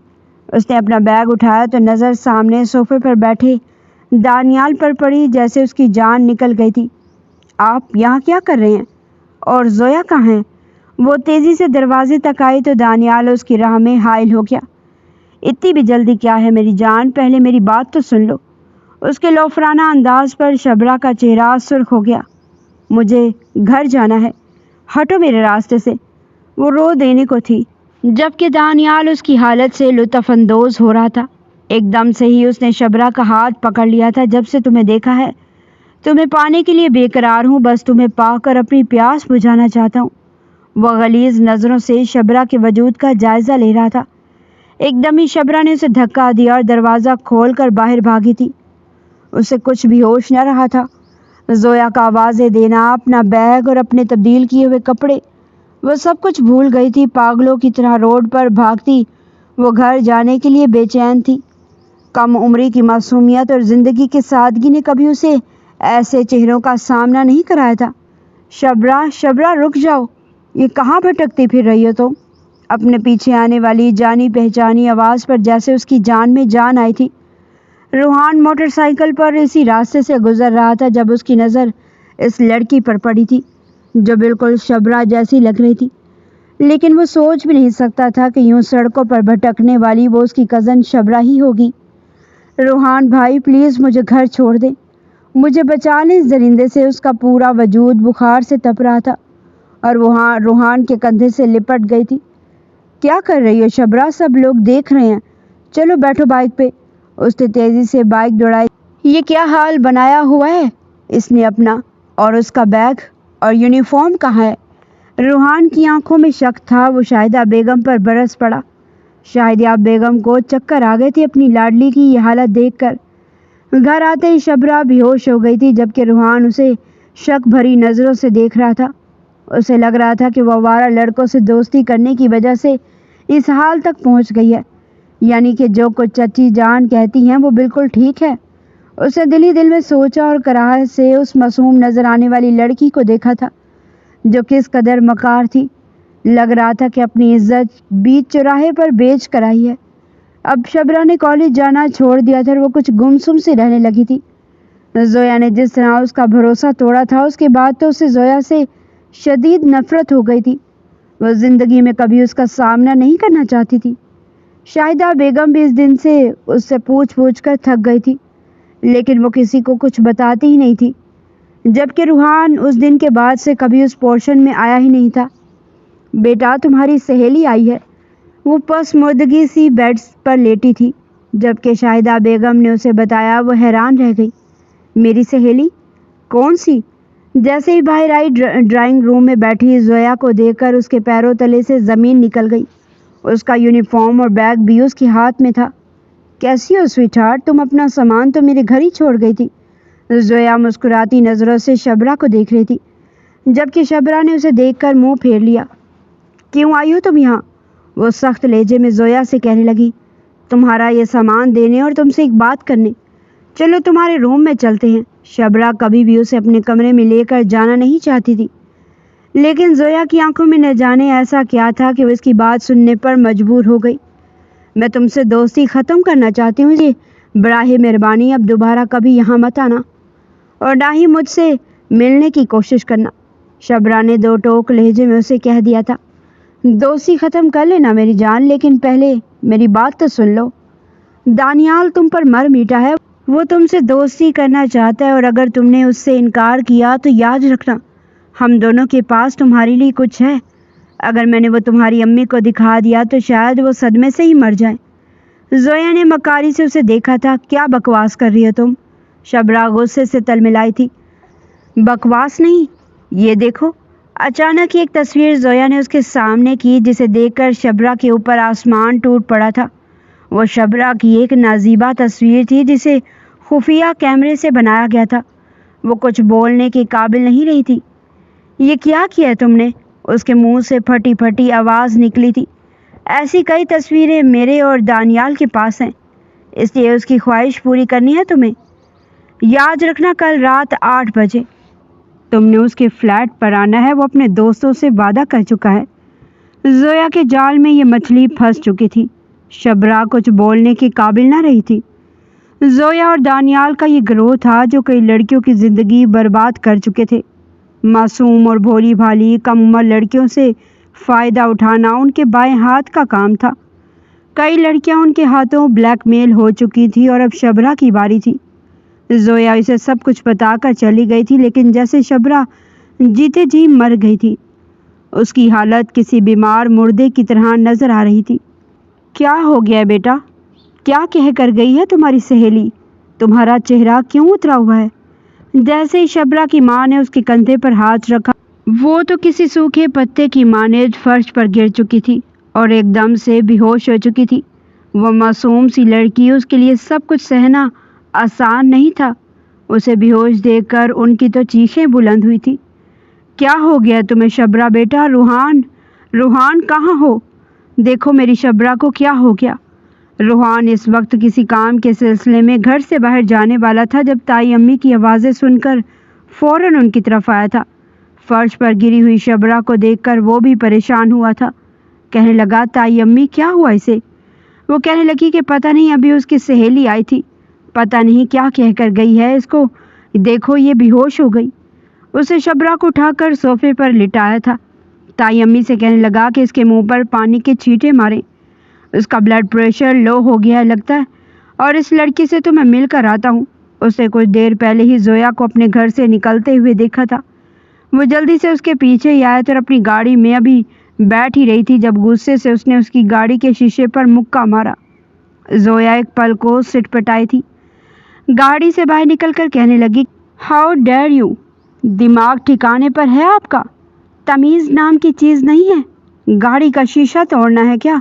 اس نے اپنا بیگ اٹھایا تو نظر سامنے صوفے پر بیٹھے دانیال پر پڑی، جیسے اس کی جان نکل گئی تھی۔ آپ یہاں کیا کر رہے ہیں؟ اور زویا کہاں ہیں؟ وہ تیزی سے دروازے تک آئی تو دانیال اس کی راہ میں حائل ہو گیا۔ اتنی بھی جلدی کیا ہے میری جان، پہلے میری بات تو سن لو۔ اس کے لوفرانہ انداز پر شبرا کا چہرہ سرخ ہو گیا۔ مجھے گھر جانا ہے، ہٹو میرے راستے سے۔ وہ رو دینے کو تھی، جبکہ دانیال اس کی حالت سے لطف اندوز ہو رہا تھا۔ ایک دم سے ہی اس نے شبرا کا ہاتھ پکڑ لیا تھا۔ جب سے تمہیں دیکھا ہے، تمہیں پانے کے لیے بے قرار ہوں، بس تمہیں پا کر اپنی پیاس بجھانا چاہتا ہوں۔ وہ غلیظ نظروں سے شبرا کے وجود کا جائزہ لے رہا تھا۔ ایک دم ہی شبرا نے اسے دھکا دیا اور دروازہ کھول کر باہر بھاگی تھی۔ اسے کچھ بھی ہوش نہ رہا تھا۔ زویا کا آوازیں دینا، اپنا بیگ اور اپنے تبدیل کیے ہوئے کپڑے، وہ سب کچھ بھول گئی تھی۔ پاگلوں کی طرح روڈ پر بھاگتی وہ گھر جانے کے لیے بے چین تھی۔ کم عمری کی معصومیت اور زندگی کی سادگی نے کبھی اسے ایسے چہروں کا سامنا نہیں کرایا تھا۔ شبرا، شبرا رک جاؤ، یہ کہاں بھٹکتی پھر رہی ہو تم؟ اپنے پیچھے آنے والی جانی پہچانی آواز پر جیسے اس کی جان میں جان آئی تھی۔ روحان موٹر سائیکل پر اسی راستے سے گزر رہا تھا جب اس کی نظر اس لڑکی پر پڑی تھی، جو بالکل شبرا جیسی لگ رہی تھی، لیکن وہ سوچ بھی نہیں سکتا تھا کہ یوں سڑکوں پر بھٹکنے والی وہ اس کی کزن شبرا ہی ہوگی۔ روحان بھائی پلیز مجھے گھر چھوڑ دیں، مجھے بچا لیں اس درندے سے۔ اس کا پورا وجود بخار سے تپ رہا تھا۔ اور وہاں روحان کے کندھے سے لپٹ گئی تھی۔ کیا کر رہی ہو شبرا؟ سب لوگ دیکھ رہے ہیں، چلو بیٹھو بائک پہ۔ اس نے تیزی سے بائک دوڑائی۔ یہ کیا حال بنایا ہوا ہے اس نے اپنا؟ اور اس کا بیگ اور یونیفارم کہاں ہے؟ روحان کی آنکھوں میں شک تھا۔ وہ شاہدہ بیگم پر برس پڑا۔ شاہدہ بیگم کو چکر آ گئے تھے اپنی لاڈلی کی یہ حالت دیکھ کر۔ گھر آتے ہی شبرا بے ہوش ہو گئی تھی، جبکہ روحان اسے شک بھری نظروں سے دیکھ رہا تھا۔ اسے لگ رہا تھا کہ وہ آوارہ لڑکوں سے دوستی کرنے کی وجہ سے اس حال تک پہنچ گئی ہے، یعنی کہ جو کچھ چچی جان کہتی ہیں وہ بالکل ٹھیک ہے۔ اس نے دل ہی دل میں سوچا اور کراہت سے اس معصوم نظر آنے والی لڑکی کو دیکھا تھا جو کس قدر مکار تھی۔ لگ رہا تھا کہ اپنی عزت بیچ چوراہے پر بیچ کر آئی ہے۔ اب شبرا نے کالج جانا چھوڑ دیا تھا اور وہ کچھ گمسم سی رہنے لگی تھی۔ زویا نے جس طرح اس کا بھروسہ توڑا تھا، اس کے بعد تو اسے زویا سے شدید نفرت ہو گئی تھی۔ وہ زندگی میں کبھی اس کا سامنا نہیں کرنا چاہتی تھی۔ شاہدہ بیگم بھی اس دن سے اس سے پوچھ پوچھ کر تھک گئی تھی، لیکن وہ کسی کو کچھ بتاتی ہی نہیں تھی، جبکہ روحان اس دن کے بعد سے کبھی اس پورشن میں آیا ہی نہیں تھا۔ بیٹا تمہاری سہیلی آئی ہے۔ وہ پس مردگی سی بیڈ پر لیٹی تھی۔ جبکہ شاہدہ بیگم نے اسے بتایا، وہ حیران رہ گئی۔ میری سہیلی؟ کون سی؟ جیسے ہی باہر آئی ڈرائنگ روم میں بیٹھی زویا کو دیکھ کر اس کے پیروں تلے سے زمین نکل گئی۔ اس کا یونیفارم اور بیگ بھی اس کے ہاتھ میں تھا۔ کیسی ہو سویٹ ہارٹ؟ تم اپنا سامان تو میرے گھر ہی چھوڑ گئی تھی۔ زویا مسکراتی نظروں سے شبرا کو دیکھ رہی تھی، جبکہ شبرا نے اسے دیکھ کر منہ پھیر لیا۔ کیوں آئی ہو تم یہاں؟ وہ سخت لہجے میں زویا سے کہنے لگی۔ تمہارا یہ سامان دینے اور تم سے ایک بات کرنے۔ چلو تمہارے روم میں چلتے ہیں۔ شبرا کبھی بھی اسے اپنے کمرے میں لے کر جانا نہیں چاہتی تھی، لیکن زویا کی آنکھوں میں نہ جانے ایسا کیا تھا کہ وہ اس کی بات سننے پر مجبور ہو گئی۔ میں تم سے دوستی ختم کرنا چاہتی ہوں جی، براہ مہربانی اب دوبارہ کبھی یہاں مت آنا اور نہ ہی مجھ سے ملنے کی کوشش کرنا، شبرا نے دو ٹوک لہجے میں اسے کہہ دیا تھا۔ دوستی ختم کر لینا میری جان، لیکن پہلے میری بات تو سن لو۔ دانیال تم پر مر میٹا ہے، وہ تم سے دوستی کرنا چاہتا ہے، اور اگر تم نے اس سے انکار کیا تو یاد رکھنا ہم دونوں کے پاس تمہارے لیے کچھ ہے۔ اگر میں نے وہ تمہاری امی کو دکھا دیا تو شاید وہ صدمے سے ہی مر جائیں۔ زویا نے مکاری سے اسے دیکھا تھا۔ کیا بکواس کر رہی ہو تم؟ شبرا غصے سے تلملائی تھی۔ بکواس نہیں، یہ دیکھو۔ اچانک ایک تصویر زویا نے اس کے سامنے کی، جسے دیکھ کر شبرا کے اوپر آسمان ٹوٹ پڑا تھا۔ وہ شبرا کی ایک نازیبا تصویر تھی جسے خفیہ کیمرے سے بنایا گیا تھا۔ وہ کچھ بولنے کے قابل نہیں رہی تھی۔ یہ کیا کیا تم نے؟ اس کے منہ سے پھٹی پھٹی آواز نکلی تھی۔ ایسی کئی تصویریں میرے اور دانیال کے پاس ہیں، اس لیے اس کی خواہش پوری کرنی ہے تمہیں۔ یاد رکھنا کل رات 8 بجے تم نے اس کے فلیٹ پر آنا ہے، وہ اپنے دوستوں سے وعدہ کر چکا ہے۔ زویا کے جال میں یہ مچھلی پھنس چکی تھی۔ شبرا کچھ بولنے کے قابل نہ رہی تھی۔ زویا اور دانیال کا یہ گروہ تھا جو کئی لڑکیوں کی زندگی برباد کر چکے تھے۔ معصوم اور بھولی بھالی کم عمر لڑکیوں سے فائدہ اٹھانا ان کے بائیں ہاتھ کا کام تھا۔ کئی لڑکیاں ان کے ہاتھوں بلیک میل ہو چکی تھی اور اب شبرا کی باری تھی۔ زویا اسے سب کچھ بتا کر چلی گئی تھی، لیکن جیسے شبرا جیتے جی مر گئی تھی۔ اس کی حالت کسی بیمار مردے کی طرح نظر آ رہی تھی۔ کیا ہو گیا ہے بیٹا؟ کیا کہہ کر گئی ہے تمہاری سہیلی؟ تمہارا چہرہ کیوں اترا ہوا ہے؟ جیسے ہی شبرا کی ماں نے اس کے کندھے پر ہاتھ رکھا، وہ تو کسی سوکھے پتے کی مانند فرش پر گر چکی تھی اور ایک دم سے بے ہوش ہو چکی تھی۔ وہ معصوم سی لڑکی، اس کے لیے سب کچھ سہنا آسان نہیں تھا۔ اسے بے ہوش دیکھ کر ان کی تو چیخیں بلند ہوئی تھی۔ کیا ہو گیا تمہیں شبرا بیٹا؟ روحان کہاں ہو؟ دیکھو میری شبرا کو کیا ہو گیا؟ روحان اس وقت کسی کام کے سلسلے میں گھر سے باہر جانے والا تھا جب تائی امی کی آوازیں سن کر فوراً ان کی طرف آیا تھا۔ فرش پر گری ہوئی شبرا کو دیکھ کر وہ بھی پریشان ہوا تھا۔ کہنے لگا، تائی امی کیا ہوا اسے؟ وہ کہنے لگی کہ پتہ نہیں، ابھی اس کی سہیلی آئی تھی، پتہ نہیں کیا کہہ کر گئی ہے اس کو، دیکھو یہ بے ہوش ہو گئی۔ اسے شبرا کو اٹھا کر صوفے پر لٹایا تھا۔ تائی امی سے کہنے لگا کہ اس کے منہ پر پانی کے چھینٹے ماریں، اس کا بلڈ پریشر لو ہو گیا ہے لگتا ہے، اور اس لڑکی سے تو میں مل کر آتا ہوں۔ اس نے کچھ دیر پہلے ہی زویا کو اپنے گھر سے نکلتے ہوئے دیکھا تھا۔ وہ جلدی سے اس کے پیچھے ہی آیا اور اپنی گاڑی میں ابھی بیٹھ ہی رہی تھی جب غصے سے اس نے اس کی گاڑی کے شیشے پر مکہ مارا۔ زویا ایک پل کو سٹپٹائی تھی، گاڑی سے باہر نکل کر کہنے لگی، ہاؤ ڈیئر یو، دماغ ٹھکانے پر ہے آپ کا؟ تمیز نام کی چیز نہیں ہے، گاڑی کا شیشہ توڑنا ہے کیا؟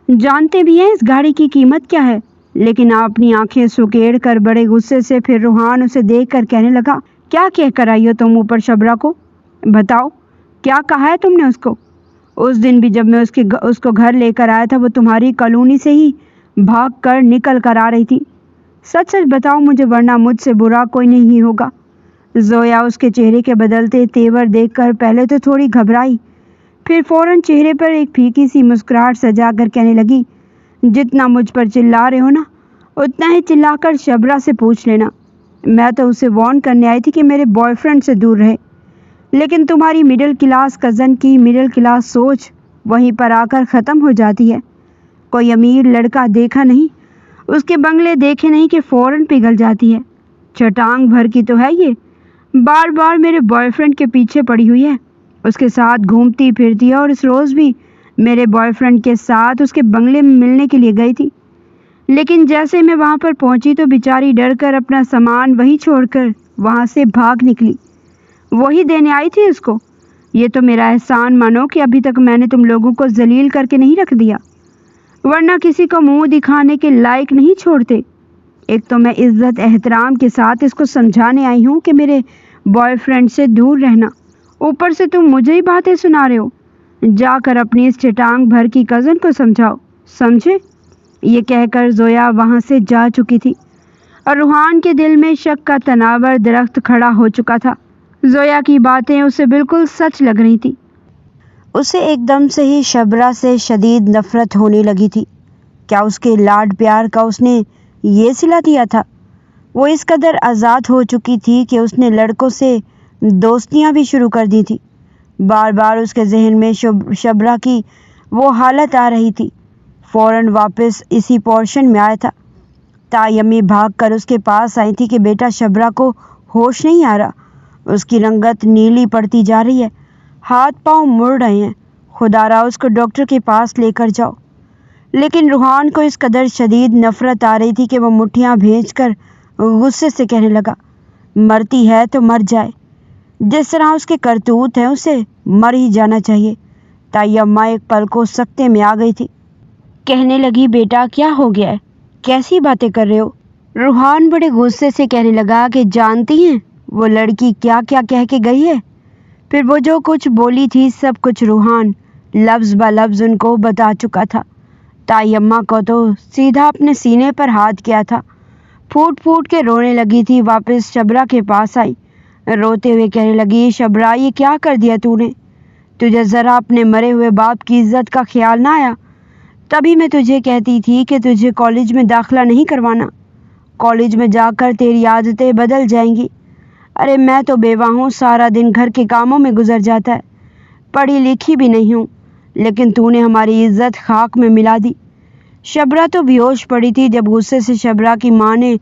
جانتے بھی ہیں اس گاڑی کی قیمت کیا ہے؟ لیکن آپ اپنی آنکھیں سکیڑ کر بڑے غصے سے پھر روحان اسے دیکھ کر کہنے لگا، کیا کہہ کر آئی ہو تم اوپر شبرا کو؟ بتاؤ کیا کہا ہے تم نے اس کو؟ اس دن بھی جب میں اس کو گھر لے کر آیا تھا وہ تمہاری کالونی سے ہی بھاگ کر نکل کر آ رہی تھی۔ سچ سچ بتاؤ مجھے، ورنہ مجھ سے برا کوئی نہیں ہوگا۔ زویا اس کے چہرے کے بدلتے تیور دیکھ کر پہلے تو تھوڑی گھبرائی، پھر فوراً چہرے پر ایک پھیکی سی مسکراہٹ سجا کر کہنے لگی، جتنا مجھ پر چلا رہے ہو نا اتنا ہی چلا کر شبرا سے پوچھ لینا۔ میں تو اسے وارن کرنے آئی تھی کہ میرے بوائے فرینڈ سے دور رہے، لیکن تمہاری مڈل کلاس کزن کی مڈل کلاس سوچ وہیں پر آ کر ختم ہو جاتی ہے۔ کوئی امیر لڑکا دیکھا نہیں، اس کے بنگلے دیکھے نہیں کہ فوراً پگھل جاتی ہے۔ چٹانگ بھر کی تو ہے یہ، بار بار میرے بوائے فرینڈ کے پیچھے پڑی ہوئی ہے، اس کے ساتھ گھومتی پھرتی ہے، اور اس روز بھی میرے بوائے فرینڈ کے ساتھ اس کے بنگلے میں ملنے کے لیے گئی تھی۔ لیکن جیسے میں وہاں پر پہنچی تو بیچاری ڈر کر اپنا سامان وہیں چھوڑ کر وہاں سے بھاگ نکلی۔ وہی دینے آئی تھی اس کو۔ یہ تو میرا احسان مانو کہ ابھی تک میں نے تم لوگوں کو ذلیل کر کے نہیں رکھ دیا، ورنہ کسی کو منہ دکھانے کے لائق نہیں چھوڑتے۔ ایک تو میں عزت احترام کے ساتھ اس کو سمجھانے آئی ہوں کہ میرے بوائے فرینڈ سے دور رہنا، اوپر سے تم مجھے ہی باتیں سنا رہے ہو۔ جا کر اپنی اس چٹانگ بھر کی کزن کو سمجھاؤ، سمجھے؟ یہ کہہ کر زویا وہاں سے جا چکی تھی اور روحان کے دل میں شک کا تناور درخت کھڑا ہو چکا تھا۔ زویا کی باتیں اسے بالکل سچ لگ رہی تھی۔ اسے ایک دم سے ہی شبرا سے شدید نفرت ہونے لگی تھی۔ کیا اس کے لاڈ پیار کا اس نے یہ صلہ دیا تھا؟ وہ اس قدر آزاد ہو چکی تھی کہ اس نے لڑکوں سے دوستیاں بھی شروع کر دی تھی۔ بار بار اس کے ذہن میں شبرا کی وہ حالت آ رہی تھی۔ فوراً واپس اسی پورشن میں آیا تھا۔ تائی امی بھاگ کر اس کے پاس آئی تھی کہ بیٹا شبرا کو ہوش نہیں آ رہا، اس کی رنگت نیلی پڑتی جا رہی ہے، ہاتھ پاؤں مڑ رہے ہیں، خدا را اس کو ڈاکٹر کے پاس لے کر جاؤ۔ لیکن روحان کو اس قدر شدید نفرت آ رہی تھی کہ وہ مٹھیاں بھیج کر غصے سے کہنے لگا، مرتی ہے تو مر جائے، جس طرح اس کے کرتوت ہیں اسے مر ہی جانا چاہیے۔ تائی اماں ایک پل کو سکتے میں آ گئی تھی، کہنے لگی، بیٹا کیا ہو گیا ہے، کیسی باتیں کر رہے ہو؟ روحان بڑے غصے سے کہنے لگا کہ جانتی ہیں وہ لڑکی کیا کیا کہہ کے گئی ہے؟ پھر وہ جو کچھ بولی تھی سب کچھ روحان لفظ بہ لفظ ان کو بتا چکا تھا۔ تائی اماں کو تو سیدھا اپنے سینے پر ہاتھ کیا تھا، پھوٹ پھوٹ کے رونے لگی تھی۔ واپس شبرا کے پاس آئی، روتے ہوئے کہنے لگی، شبرا یہ کیا کر دیا تو نے؟ تجھے ذرا اپنے مرے ہوئے باپ کی عزت کا خیال نہ آیا؟ تبھی میں تجھے کہتی تھی کہ تجھے کالج میں داخلہ نہیں کروانا، کالج میں جا کر تیری عادتیں بدل جائیں گی۔ ارے میں تو بیوہ ہوں، سارا دن گھر کے کاموں میں گزر جاتا ہے، پڑھی لکھی بھی نہیں ہوں، لیکن تو نے ہماری عزت خاک میں ملا دی۔ شبرا تو بے ہوش پڑی تھی جب غصے سے شبرا کی ماں نے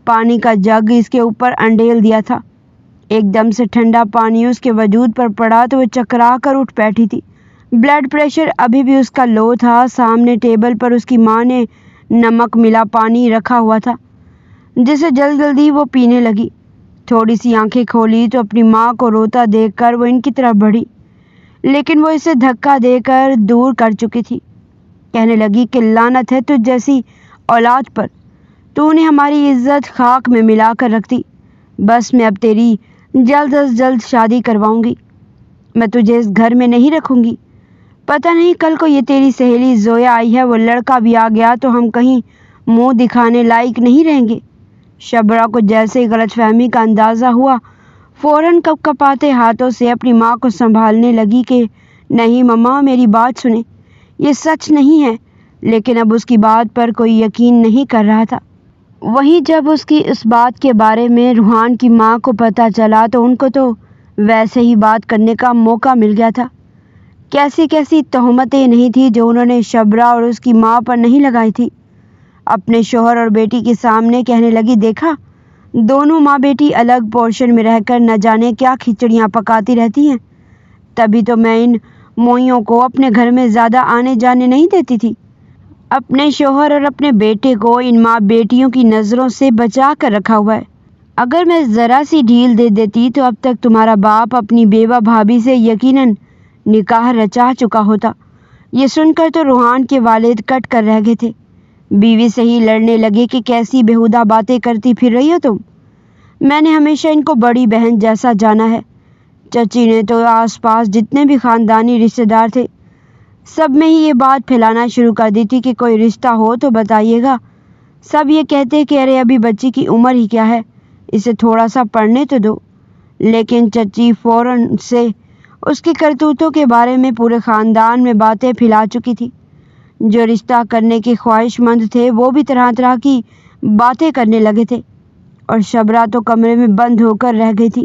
پانی کا جگ اس کے اوپر انڈیل دیا تھا۔ ایک دم سے ٹھنڈا پانی اس کے وجود پر پڑا تو وہ چکرا کر اٹھ بیٹھی تھی۔ بلڈ پریشر ابھی بھی اس کا لو تھا۔ سامنے ٹیبل پر اس کی ماں نے نمک ملا پانی رکھا ہوا تھا، جسے جلدی وہ پینے لگی۔ تھوڑی سی آنکھیں کھولی تو اپنی ماں کو روتا دیکھ کر وہ ان کی طرف بڑھی، لیکن وہ اسے دھکا دے کر دور کر چکی تھی۔ کہنے لگی کہ لعنت ہے تجھ جیسی اولاد پر، تو نے ہماری عزت خاک میں ملا کر رکھ دی۔ بس میں اب تیری جلد از جلد شادی کرواؤں گی، میں تجھے اس گھر میں نہیں رکھوں گی۔ پتہ نہیں کل کو یہ تیری سہیلی زویا آئی ہے، وہ لڑکا بھی آ گیا تو ہم کہیں منہ دکھانے لائق نہیں رہیں گے۔ شبرا کو جیسے غلط فہمی کا اندازہ ہوا، فوراً کپ کپاتے ہاتھوں سے اپنی ماں کو سنبھالنے لگی کہ نہیں مما میری بات سنیں، یہ سچ نہیں ہے۔ لیکن اب اس کی بات پر کوئی یقین نہیں کر رہا تھا۔ وہیں جب اس کی اس بات کے بارے میں روحان کی ماں کو پتہ چلا تو ان کو تو ویسے ہی بات کرنے کا موقع مل گیا تھا۔ کیسی کیسی تہمتیں نہیں تھی جو انہوں نے شبرا اور اس کی ماں پر نہیں لگائی تھی۔ اپنے شوہر اور بیٹی کے سامنے کہنے لگی، دیکھا دونوں ماں بیٹی الگ پورشن میں رہ کر نہ جانے کیا کھچڑیاں پکاتی رہتی ہیں۔ تبھی تو میں ان موئیوں کو اپنے گھر میں زیادہ آنے جانے نہیں دیتی تھی۔ اپنے شوہر اور اپنے بیٹے کو ان ماں بیٹیوں کی نظروں سے بچا کر رکھا ہوا ہے۔ اگر میں ذرا سی ڈھیل دے دیتی تو اب تک تمہارا باپ اپنی بیوہ بھابھی سے یقیناً نکاح رچا چکا ہوتا۔ یہ سن کر تو روحان کے والد کٹ کر رہ گئے تھے۔ بیوی سے ہی لڑنے لگے کہ کیسی بےہودہ باتیں کرتی پھر رہی ہو تم۔ میں نے ہمیشہ ان کو بڑی بہن جیسا جانا ہے۔ چچی نے تو آس پاس جتنے بھی خاندانی رشتے دار تھے سب میں ہی یہ بات پھیلانا شروع کر دی تھی کہ کوئی رشتہ ہو تو بتائیے گا۔ سب یہ کہتے کہ ارے ابھی بچی کی عمر ہی کیا ہے، اسے تھوڑا سا پڑھنے تو دو۔ لیکن چچی فوراً سے اس کی کرتوتوں کے بارے میں پورے خاندان میں باتیں پھیلا چکی تھی۔ جو رشتہ کرنے کے خواہش مند تھے وہ بھی طرح طرح کی باتیں کرنے لگے تھے، اور شبرا تو کمرے میں بند ہو کر رہ گئی تھی۔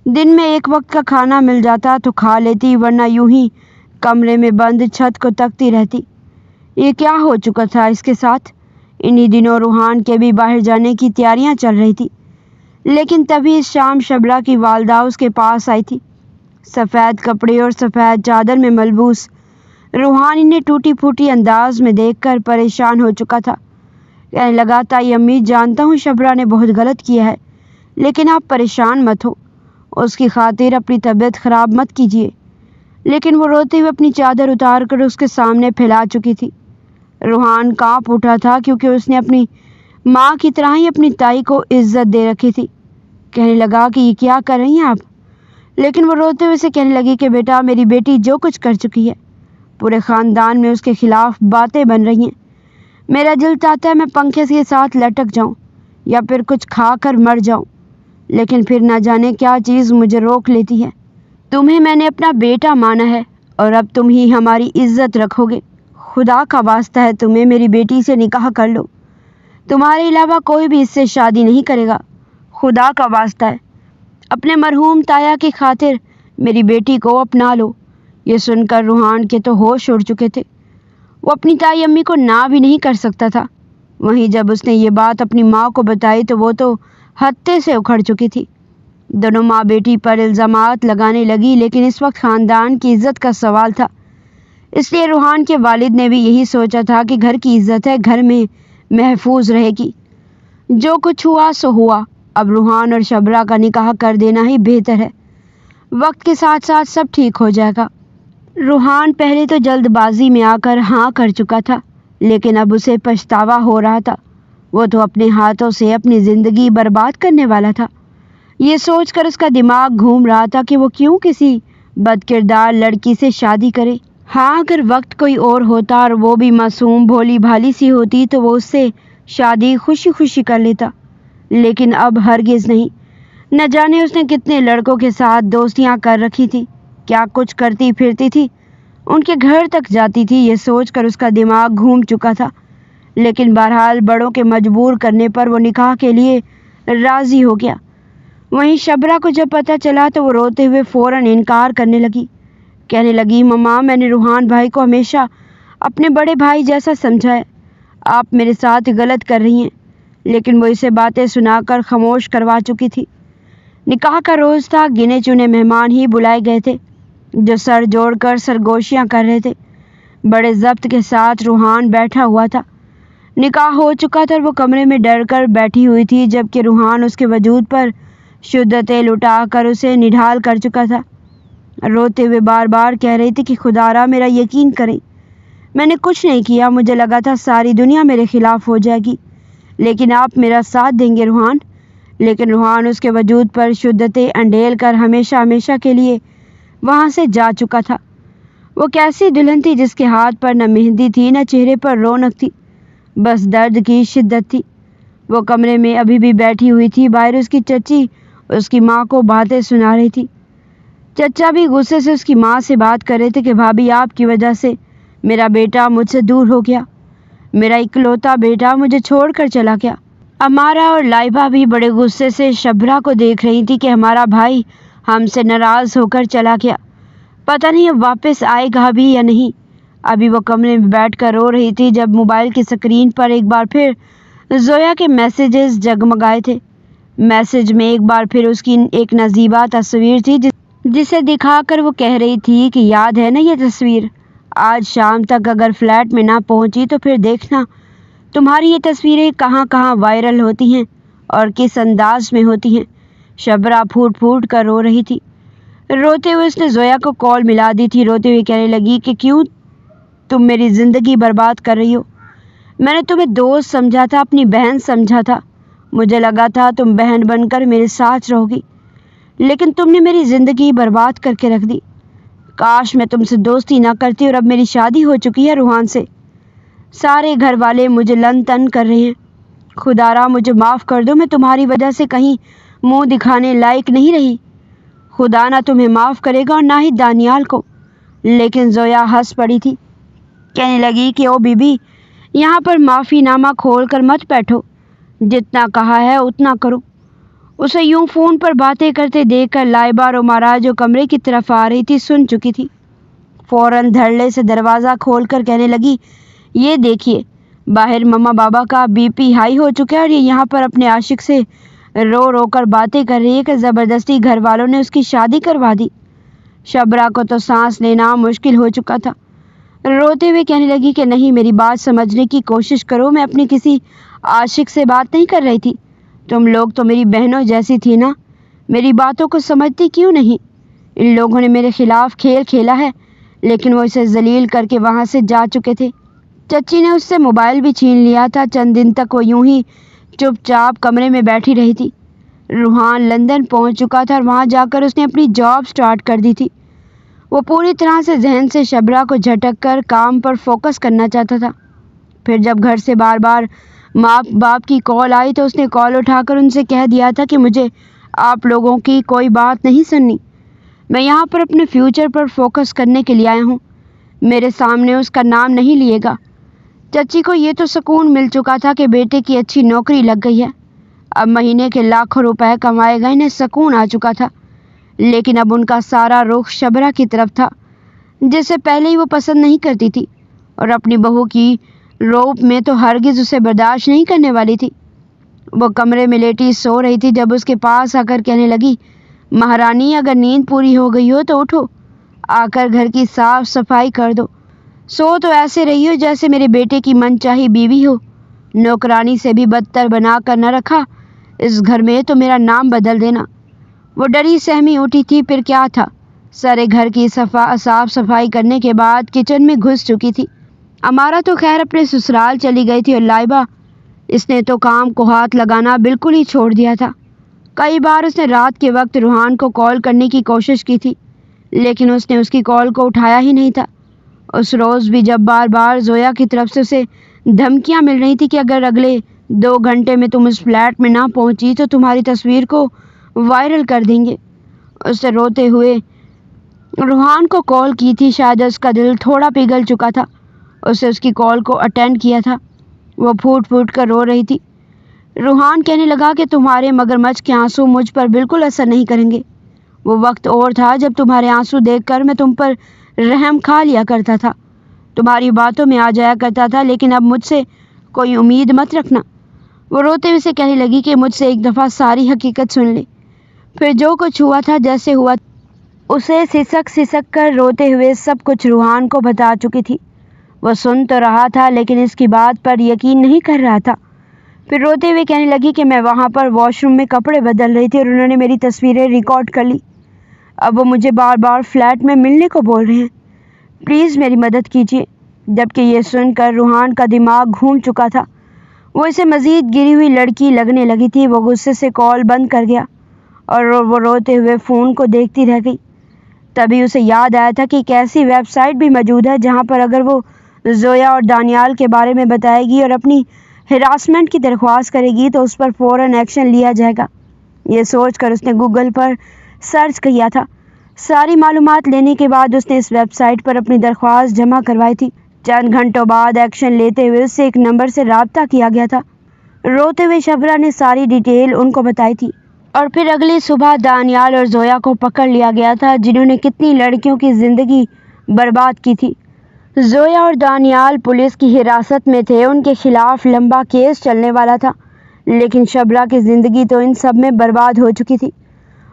دن میں ایک وقت کا کھانا مل جاتا تو کھا لیتی، ورنہ یوں ہی کمرے میں بند چھت کو تکتی رہتی۔ یہ کیا ہو چکا تھا اس کے ساتھ؟ انہی دنوں روحان کے بھی باہر جانے کی تیاریاں چل رہی تھی، لیکن تبھی اس شام شبرا کی والدہ اس کے پاس آئی تھی۔ سفید کپڑے اور سفید چادر میں ملبوس روحان انہیں ٹوٹی پھوٹی انداز میں دیکھ کر پریشان ہو چکا تھا۔ کہنے لگا، تائی امی جانتا ہوں شبرا نے بہت غلط کیا ہے، لیکن آپ پریشان مت ہو، اس کی خاطر اپنی طبیعت خراب مت کیجیے۔ لیکن وہ روتے ہوئے اپنی چادر اتار کر اس کے سامنے پھیلا چکی تھی۔ روحان کانپ اٹھا تھا کیونکہ اس نے اپنی ماں کی طرح ہی اپنی تائی کو عزت دے رکھی تھی۔ کہنے لگا کہ یہ کیا کر رہی ہیں آپ؟ لیکن وہ روتے ہوئے سے کہنے لگی کہ بیٹا میری بیٹی جو کچھ کر چکی ہے، پورے خاندان میں اس کے خلاف باتیں بن رہی ہیں۔ میرا دل چاہتا ہے میں پنکھے کے ساتھ لٹک جاؤں یا پھر کچھ کھا کر مر جاؤں، لیکن پھر نہ جانے کیا چیز مجھے روک لیتی ہے۔ تمہیں میں نے اپنا بیٹا مانا ہے اور اب تم ہی ہماری عزت رکھو گے۔ خدا کا واسطہ ہے تمہیں میری بیٹی سے نکاح کر لو، تمہارے علاوہ کوئی بھی اس سے شادی نہیں کرے گا۔ خدا کا واسطہ ہے، اپنے مرحوم تایا کی خاطر میری بیٹی کو اپنا لو۔ یہ سن کر روحان کے تو ہوش اڑ چکے تھے۔ وہ اپنی تائی امی کو نہ بھی نہیں کر سکتا تھا۔ وہیں جب اس نے یہ بات اپنی ماں کو بتائی تو وہ تو ہتے سے اکھڑ چکی تھی۔ دونوں ماں بیٹی پر الزامات لگانے لگی، لیکن اس وقت خاندان کی عزت کا سوال تھا، اس لیے روحان کے والد نے بھی یہی سوچا تھا کہ گھر کی عزت ہے، گھر میں محفوظ رہے گی۔ جو کچھ ہوا سو ہوا، اب روحان اور شبرا کا نکاح کر دینا ہی بہتر ہے۔ وقت کے ساتھ ساتھ سب ٹھیک ہو جائے گا۔ روحان پہلے تو جلد بازی میں آ کر ہاں کر چکا تھا، لیکن اب اسے پچھتاوا ہو رہا تھا۔ وہ تو اپنے ہاتھوں سے اپنی زندگی برباد کرنے والا تھا۔ یہ سوچ کر اس کا دماغ گھوم رہا تھا کہ وہ کیوں کسی بد کردار لڑکی سے شادی کرے۔ ہاں اگر وقت کوئی اور ہوتا اور وہ بھی معصوم بھولی بھالی سی ہوتی تو وہ اس سے شادی خوشی خوشی کر لیتا، لیکن اب ہرگز نہیں۔ نہ جانے اس نے کتنے لڑکوں کے ساتھ دوستیاں کر رکھی تھی، کیا کچھ کرتی پھرتی تھی، ان کے گھر تک جاتی تھی۔ یہ سوچ کر اس کا دماغ گھوم چکا تھا، لیکن بہرحال بڑوں کے مجبور کرنے پر وہ نکاح کے لیے راضی ہو گیا۔ وہیں شبرا کو جب پتہ چلا تو وہ روتے ہوئے فوراً انکار کرنے لگی۔ کہنے لگی، ماما میں نے روحان بھائی کو ہمیشہ اپنے بڑے بھائی جیسا سمجھا ہے، آپ میرے ساتھ غلط کر رہی ہیں۔ لیکن وہ اسے باتیں سنا کر خاموش کروا چکی تھی۔ نکاح کا روز تھا، گنے چنے مہمان ہی بلائے گئے تھے جو سر جوڑ کر سرگوشیاں کر رہے تھے۔ بڑے ضبط کے ساتھ روحان بیٹھا ہوا تھا۔ نکاح ہو چکا تھا اور وہ کمرے میں ڈر کر بیٹھی ہوئی تھی، جبکہ روحان اس کے وجود پر شدتیں لٹا کر اسے نڈھال کر چکا تھا۔ روتے ہوئے بار بار کہہ رہی تھی کہ خدا را میرا یقین کریں، میں نے کچھ نہیں کیا، مجھے لگا تھا ساری دنیا میرے خلاف ہو جائے گی، لیکن آپ میرا ساتھ دیں گے روحان۔ لیکن روحان اس کے وجود پر شدتیں انڈیل کر ہمیشہ ہمیشہ کے لیے وہاں سے جا چکا تھا۔ وہ کیسی دلہن تھی جس کے ہاتھ پر نہ مہندی تھی نہ چہرے پر رونق تھی، بس درد کی شدت تھی۔ وہ کمرے میں ابھی بھی بیٹھی ہوئی تھی، باہر اس کی چچی اس کی ماں کو باتیں سنا رہی تھی۔ چچا بھی غصے سے اس کی ماں سے بات کر رہے تھے کہ بھابھی آپ کی وجہ سے میرا بیٹا مجھ سے دور ہو گیا، میرا اکلوتا بیٹا مجھے چھوڑ کر چلا گیا۔ امارا اور لائبہ بھی بڑے غصے سے شبرا کو دیکھ رہی تھی کہ ہمارا بھائی ہم سے ناراض ہو کر چلا گیا، پتہ نہیں اب واپس آئے گا بھی یا نہیں۔ ابھی وہ کمرے میں بیٹھ کر رو رہی تھی جب موبائل کی سکرین پر ایک بار پھر زویا کے میسیجز جگمگائے تھے۔ میسج میں ایک بار پھر اس کی ایک نزیبہ تصویر تھی جسے دکھا کر وہ کہہ رہی تھی کہ یاد ہے نا یہ تصویر؟ آج شام تک اگر فلیٹ میں نہ پہنچی تو پھر دیکھنا تمہاری یہ تصویریں کہاں کہاں وائرل ہوتی ہیں اور کس انداز میں ہوتی ہیں۔ شبرا پھوٹ پھوٹ کر رو رہی تھی۔ روتے ہوئے اس نے زویا کو کال ملا دی تھی۔ روتے ہوئے کہنے لگی کہ کیوں تم میری زندگی برباد کر رہی ہو؟ میں نے تمہیں دوست سمجھا تھا، اپنی بہن سمجھا تھا، مجھے لگا تھا تم بہن بن کر میرے ساتھ رہو گی، لیکن تم نے میری زندگی برباد کر کے رکھ دی۔ کاش میں تم سے دوستی نہ کرتی، اور اب میری شادی ہو چکی ہے روحان سے۔ سارے گھر والے مجھے لن تن کر رہے ہیں۔ خدا را مجھے معاف کر دو، میں تمہاری وجہ سے کہیں منہ دکھانے لائق نہیں رہی۔ خدا نہ تمہیں معاف کرے گا اور نہ ہی دانیال کو۔ لیکن زویا ہنس پڑی تھی، کہنے لگی کہ او بی بی، یہاں پر معافی نامہ کھول کر مت بیٹھو، جتنا کہا ہے اتنا کرو۔ اسے یوں فون پر باتیں کرتے دیکھ کر لائبہ رومارا جو کمرے کی طرف آ رہی تھی سن چکی تھی۔ فوراً دھڑلے سے دروازہ کھول کر کہنے لگی، یہ دیکھیے باہر مما بابا کا بی پی ہائی ہو چکا ہے اور یہ یہاں پر اپنے عاشق سے رو رو کر باتیں کر رہی ہے کہ زبردستی گھر والوں نے اس کی شادی کروا دی۔ شبرا کو تو سانس لینا مشکل ہو چکا تھا۔ روتے ہوئے کہنے لگی کہ نہیں، میری بات سمجھنے کی کوشش کرو، میں اپنی کسی عاشق سے بات نہیں کر رہی تھی۔ تم لوگ تو میری بہنوں جیسی تھی نا، میری باتوں کو سمجھتی کیوں نہیں؟ ان لوگوں نے میرے خلاف کھیل کھیلا ہے، لیکن وہ اسے ذلیل کر کے وہاں سے جا چکے تھے۔ چچی نے اس سے موبائل بھی چھین لیا تھا۔ چند دن تک وہ یوں ہی چپ چاپ کمرے میں بیٹھی رہی تھی۔ روحان لندن پہنچ چکا تھا اور وہاں جا کر اس نے اپنی جاب سٹارٹ کر دی تھی۔ وہ پوری طرح سے ذہن سے شبرا کو جھٹک کر کام پر فوکس کرنا چاہتا تھا۔ پھر جب گھر سے بار بار ماں باپ کی کال آئی تو اس نے کال اٹھا کر ان سے کہہ دیا تھا کہ مجھے آپ لوگوں کی کوئی بات نہیں سننی، میں یہاں پر اپنے فیوچر پر فوکس کرنے کے لیے آیا ہوں، میرے سامنے اس کا نام نہیں لیے گا۔ چچی کو یہ تو سکون مل چکا تھا کہ بیٹے کی اچھی نوکری لگ گئی ہے، اب مہینے کے لاکھوں روپے کمائے گا، انہیں سکون آ چکا تھا۔ لیکن اب ان کا سارا رخ شبرا کی طرف تھا، جسے پہلے ہی وہ پسند نہیں کرتی تھی اور اپنی بہو کی روپ میں تو ہرگز اسے برداشت نہیں کرنے والی تھی۔ وہ کمرے میں لیٹی سو رہی تھی جب اس کے پاس آ کر کہنے لگی، مہارانی اگر نیند پوری ہو گئی ہو تو اٹھو، آ کر گھر کی صاف صفائی کر دو۔ سو تو ایسے رہی ہو جیسے میرے بیٹے کی من چاہی بیوی ہو، نوکرانی سے بھی بدتر بنا کر نہ رکھا، اس گھر میں تو میرا نام بدل دینا۔ وہ ڈری سہمی اٹھی تھی، پھر کیا تھا، سارے گھر کی صاف صفائی کرنے کے بعد کچن میں گھس چکی تھی۔ امارا تو خیر اپنے سسرال چلی گئی تھی اور لائبہ، اس نے تو کام کو ہاتھ لگانا بالکل ہی چھوڑ دیا تھا۔ کئی بار اس نے رات کے وقت روحان کو کال کرنے کی کوشش کی تھی، لیکن اس نے اس کی کال کو اٹھایا ہی نہیں تھا۔ اس روز بھی جب بار بار زویا کی طرف سے اسے دھمکیاں مل رہی تھی کہ اگر اگلے 2 گھنٹے میں تم اس فلیٹ میں نہ پہنچی تو تمہاری تصویر کو وائرل کر دیں گے، اس نے روتے ہوئے روحان کو کال کی تھی۔ شاید اس کا دل تھوڑا پگھل چکا تھا، اسے اس کی کال کو اٹینڈ کیا تھا۔ وہ پھوٹ پھوٹ کر رو رہی تھی۔ روحان کہنے لگا کہ تمہارے مگرمچھ کے آنسو مجھ پر بالکل اثر نہیں کریں گے۔ وہ وقت اور تھا جب تمہارے آنسو دیکھ کر میں تم پر رحم کھا لیا کرتا تھا، تمہاری باتوں میں آ جایا کرتا تھا، لیکن اب مجھ سے کوئی امید مت رکھنا۔ وہ روتے ہوئے سے کہنے لگی کہ مجھ سے ایک دفعہ ساری حقیقت سن لے۔ پھر جو کچھ ہوا تھا جیسے ہوا، اسے سسک کر روتے ہوئے سب کچھ روحان کو بتا چکی تھی۔ وہ سن تو رہا تھا لیکن اس کی بات پر یقین نہیں کر رہا تھا۔ پھر روتے ہوئے کہنے لگی کہ میں وہاں پر واش روم میں کپڑے بدل رہی تھی اور انہوں نے میری تصویریں ریکارڈ کر لی۔ اب وہ مجھے بار بار فلیٹ میں ملنے کو بول رہے ہیں، پلیز میری مدد کیجیے۔ جبکہ یہ سن کر روحان کا دماغ گھوم چکا تھا، وہ اسے مزید گری ہوئی لڑکی لگنے لگی تھی۔ وہ غصے سے کال بند کر گیا اور وہ روتے ہوئے فون کو دیکھتی رہ گئی۔ تبھی اسے یاد آیا تھا کہ ایک ایسی ویب سائٹ بھی موجود ہے جہاں پر اگر وہ زویا اور دانیال کے بارے میں بتائے گی اور اپنی ہراسمنٹ کی درخواست کرے گی تو اس پر فوراً ایکشن لیا جائے گا۔ یہ سوچ کر اس نے گوگل پر سرچ کیا تھا۔ ساری معلومات لینے کے بعد اس نے اس ویب سائٹ پر اپنی درخواست جمع کروائی تھی۔ چند گھنٹوں بعد ایکشن لیتے ہوئے اس سے ایک نمبر سے رابطہ کیا گیا تھا۔ روتے ہوئے شبرا نے ساری ڈیٹیل ان کو بتائی تھی اور پھر اگلی صبح دانیال اور زویا کو پکڑ لیا گیا تھا جنہوں نے کتنی لڑکیوں کی زندگی برباد کی تھی۔ زویا اور دانیال پولیس کی حراست میں تھے، ان کے خلاف لمبا کیس چلنے والا تھا، لیکن شبرا کی زندگی تو ان سب میں برباد ہو چکی تھی۔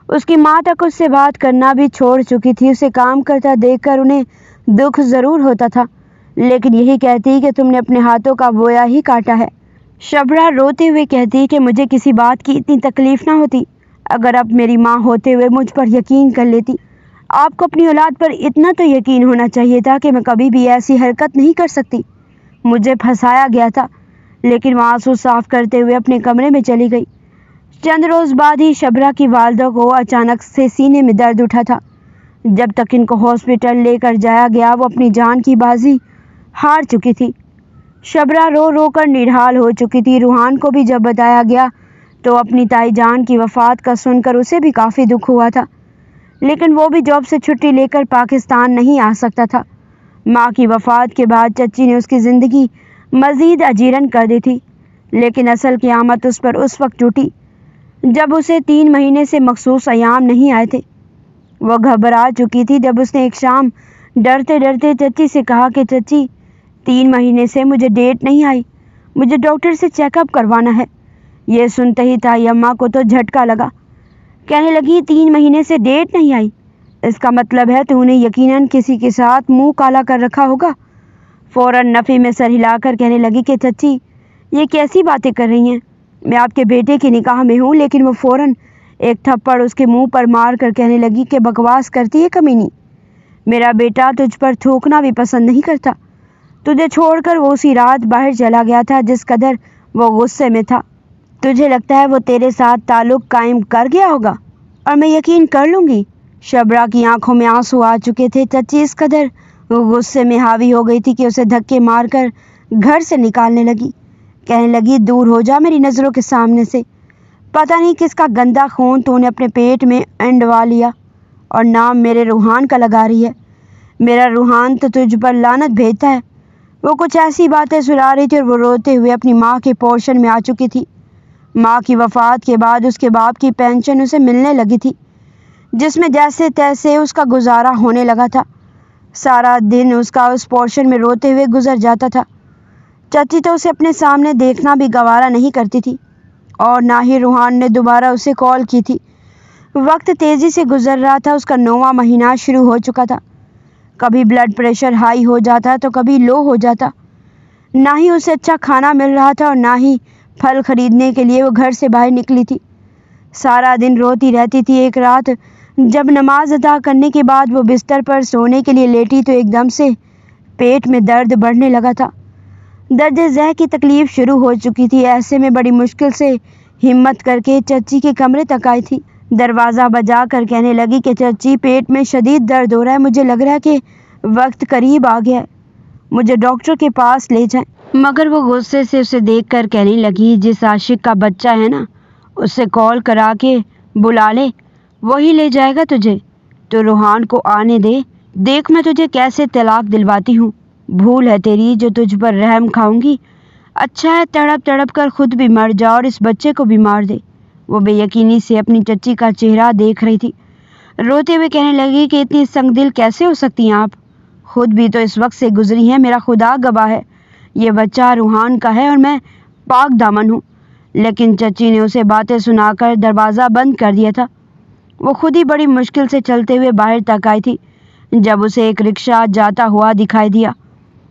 اس کی ماں تک اس سے بات کرنا بھی چھوڑ چکی تھی۔ اسے کام کرتا دیکھ کر انہیں دکھ ضرور ہوتا تھا، لیکن یہی کہتی کہ تم نے اپنے ہاتھوں کا بویا ہی کاٹا ہے۔ شبرا روتے ہوئے کہتی کہ مجھے کسی بات کی اتنی تکلیف نہ ہوتی اگر اب میری ماں ہوتے ہوئے مجھ پر یقین کر لیتی۔ آپ کو اپنی اولاد پر اتنا تو یقین ہونا چاہیے تھا کہ میں کبھی بھی ایسی حرکت نہیں کر سکتی۔ مجھے پھنسایا گیا تھا۔ لیکن وہ آنسو صاف کرتے ہوئے اپنے کمرے میں چلی گئی۔ چند روز بعد ہی شبرا کی والدہ کو اچانک سے سینے میں درد اٹھا تھا۔ جب تک ان کو ہاسپٹل لے کر جایا گیا وہ اپنی جان کی بازی ہار چکی تھی۔ شبرا رو رو کر نڈھال ہو چکی تھی۔ روحان کو بھی جب بتایا گیا تو اپنی تائی جان کی وفات کا سن کر اسے بھی کافی دکھ ہوا تھا، لیکن وہ بھی جاب سے چھٹی لے کر پاکستان نہیں آ سکتا تھا۔ ماں کی وفات کے بعد چچی نے اس کی زندگی مزید اجیرن کر دی تھی، لیکن اصل قیامت اس پر اس وقت ٹوٹی جب اسے 3 مہینے سے مخصوص ایام نہیں آئے تھے۔ وہ گھبرا چکی تھی جب اس نے ایک شام ڈرتے ڈرتے چچی سے کہا کہ چچی 3 مہینے سے مجھے ڈیٹ نہیں آئی، مجھے ڈاکٹر سے چیک اپ کروانا ہے۔ یہ سنتے ہی تائی اماں کو تو جھٹکا لگا۔ کہنے لگی 3 مہینے سے ڈیٹ نہیں آئی، اس کا مطلب ہے تو انہیں یقیناً کسی کے ساتھ منہ کالا کر رکھا ہوگا۔ فوراً نفی میں سر ہلا کر کہنے لگی کہ چچی یہ کیسی باتیں کر رہی ہیں، میں آپ کے بیٹے کی نکاح میں ہوں۔ لیکن وہ فوراً ایک تھپڑ اس کے منہ پر مار کر کہنے لگی کہ بکواس کرتی ہے کمینی، میرا بیٹا تجھ پر تھوکنا بھی پسند نہیں کرتا۔ تجھے چھوڑ کر وہ اسی رات باہر چلا گیا تھا جس قدر وہ غصے میں تھا۔ تجھے لگتا ہے وہ تیرے ساتھ تعلق قائم کر گیا ہوگا اور میں یقین کر لوں گی؟ شبرا کی آنکھوں میں آنسو آ چکے تھے۔ چچی اس قدر غصے میں حاوی ہو گئی تھی کہ اسے دھکے مار کر گھر سے نکالنے لگی۔ کہنے لگی دور ہو جا میری نظروں کے سامنے سے، پتہ نہیں کس کا گندا خون تو نے اپنے پیٹ میں انڈوا لیا اور نام میرے روحان کا لگا رہی ہے۔ میرا روحان تو تجھ پر لعنت بھیجتا ہے۔ وہ کچھ ایسی باتیں سنا رہی تھی اور وہ روتے ہوئے اپنی ماں کے پورشن میں آ چکی تھی۔ ماں کی وفات کے بعد اس کے باپ کی پینشن اسے ملنے لگی تھی، جس میں جیسے تیسے اس کا گزارا ہونے لگا تھا۔ سارا دن اس کا اس پورشن میں روتے ہوئے گزر جاتا تھا۔ چچی تو اسے اپنے سامنے دیکھنا بھی گوارا نہیں کرتی تھی اور نہ ہی روحان نے دوبارہ اسے کال کی تھی۔ وقت تیزی سے گزر رہا تھا۔ اس کا 9واں مہینہ شروع ہو چکا تھا۔ کبھی بلڈ پریشر ہائی ہو جاتا تو کبھی لو ہو جاتا۔ نہ ہی اسے اچھا کھانا مل رہا تھا اور نہ ہی پھل خریدنے کے لیے وہ گھر سے باہر نکلی تھی۔ سارا دن روتی رہتی تھی۔ ایک رات جب نماز ادا کرنے کے بعد وہ بستر پر سونے کے لیے لیٹی تو ایک دم سے پیٹ میں درد بڑھنے لگا تھا۔ درد ذہ کی تکلیف شروع ہو چکی تھی۔ ایسے میں بڑی مشکل سے ہمت کر کے چچی کے کمرے تک آئی تھی۔ دروازہ بجا کر کہنے لگی کہ چچی پیٹ میں شدید درد ہو رہا ہے، مجھے لگ رہا ہے کہ وقت قریب آ گیا ہے، مجھے ڈاکٹر کے پاس لے جائیں۔ مگر وہ غصے سے اسے دیکھ کر کہنے لگی جس عاشق کا بچہ ہے نا اس سے کال کرا کے بلا لے، وہی لے جائے گا تجھے۔ تو روحان کو آنے دے، دیکھ میں تجھے کیسے طلاق دلواتی ہوں۔ بھول ہے تیری جو تجھ پر رحم کھاؤں گی۔ اچھا ہے تڑپ تڑپ کر خود بھی مر جا اور اس بچے کو بھی مار دے۔ وہ بے یقینی سے اپنی چچی کا چہرہ دیکھ رہی تھی۔ روتے ہوئے کہنے لگی کہ اتنی سنگ دل کیسے ہو سکتی ہیں آپ؟ خود بھی تو اس وقت سے گزری ہیں، میرا خدا گواہ ہے، یہ بچہ روحان کا ہے اور میں پاک دامن ہوں۔ لیکن چچی نے اسے باتیں سنا کر دروازہ بند کر دیا تھا۔ وہ خود ہی بڑی مشکل سے چلتے ہوئے باہر تک آئی تھی جب اسے ایک رکشہ جاتا ہوا دکھائی دیا۔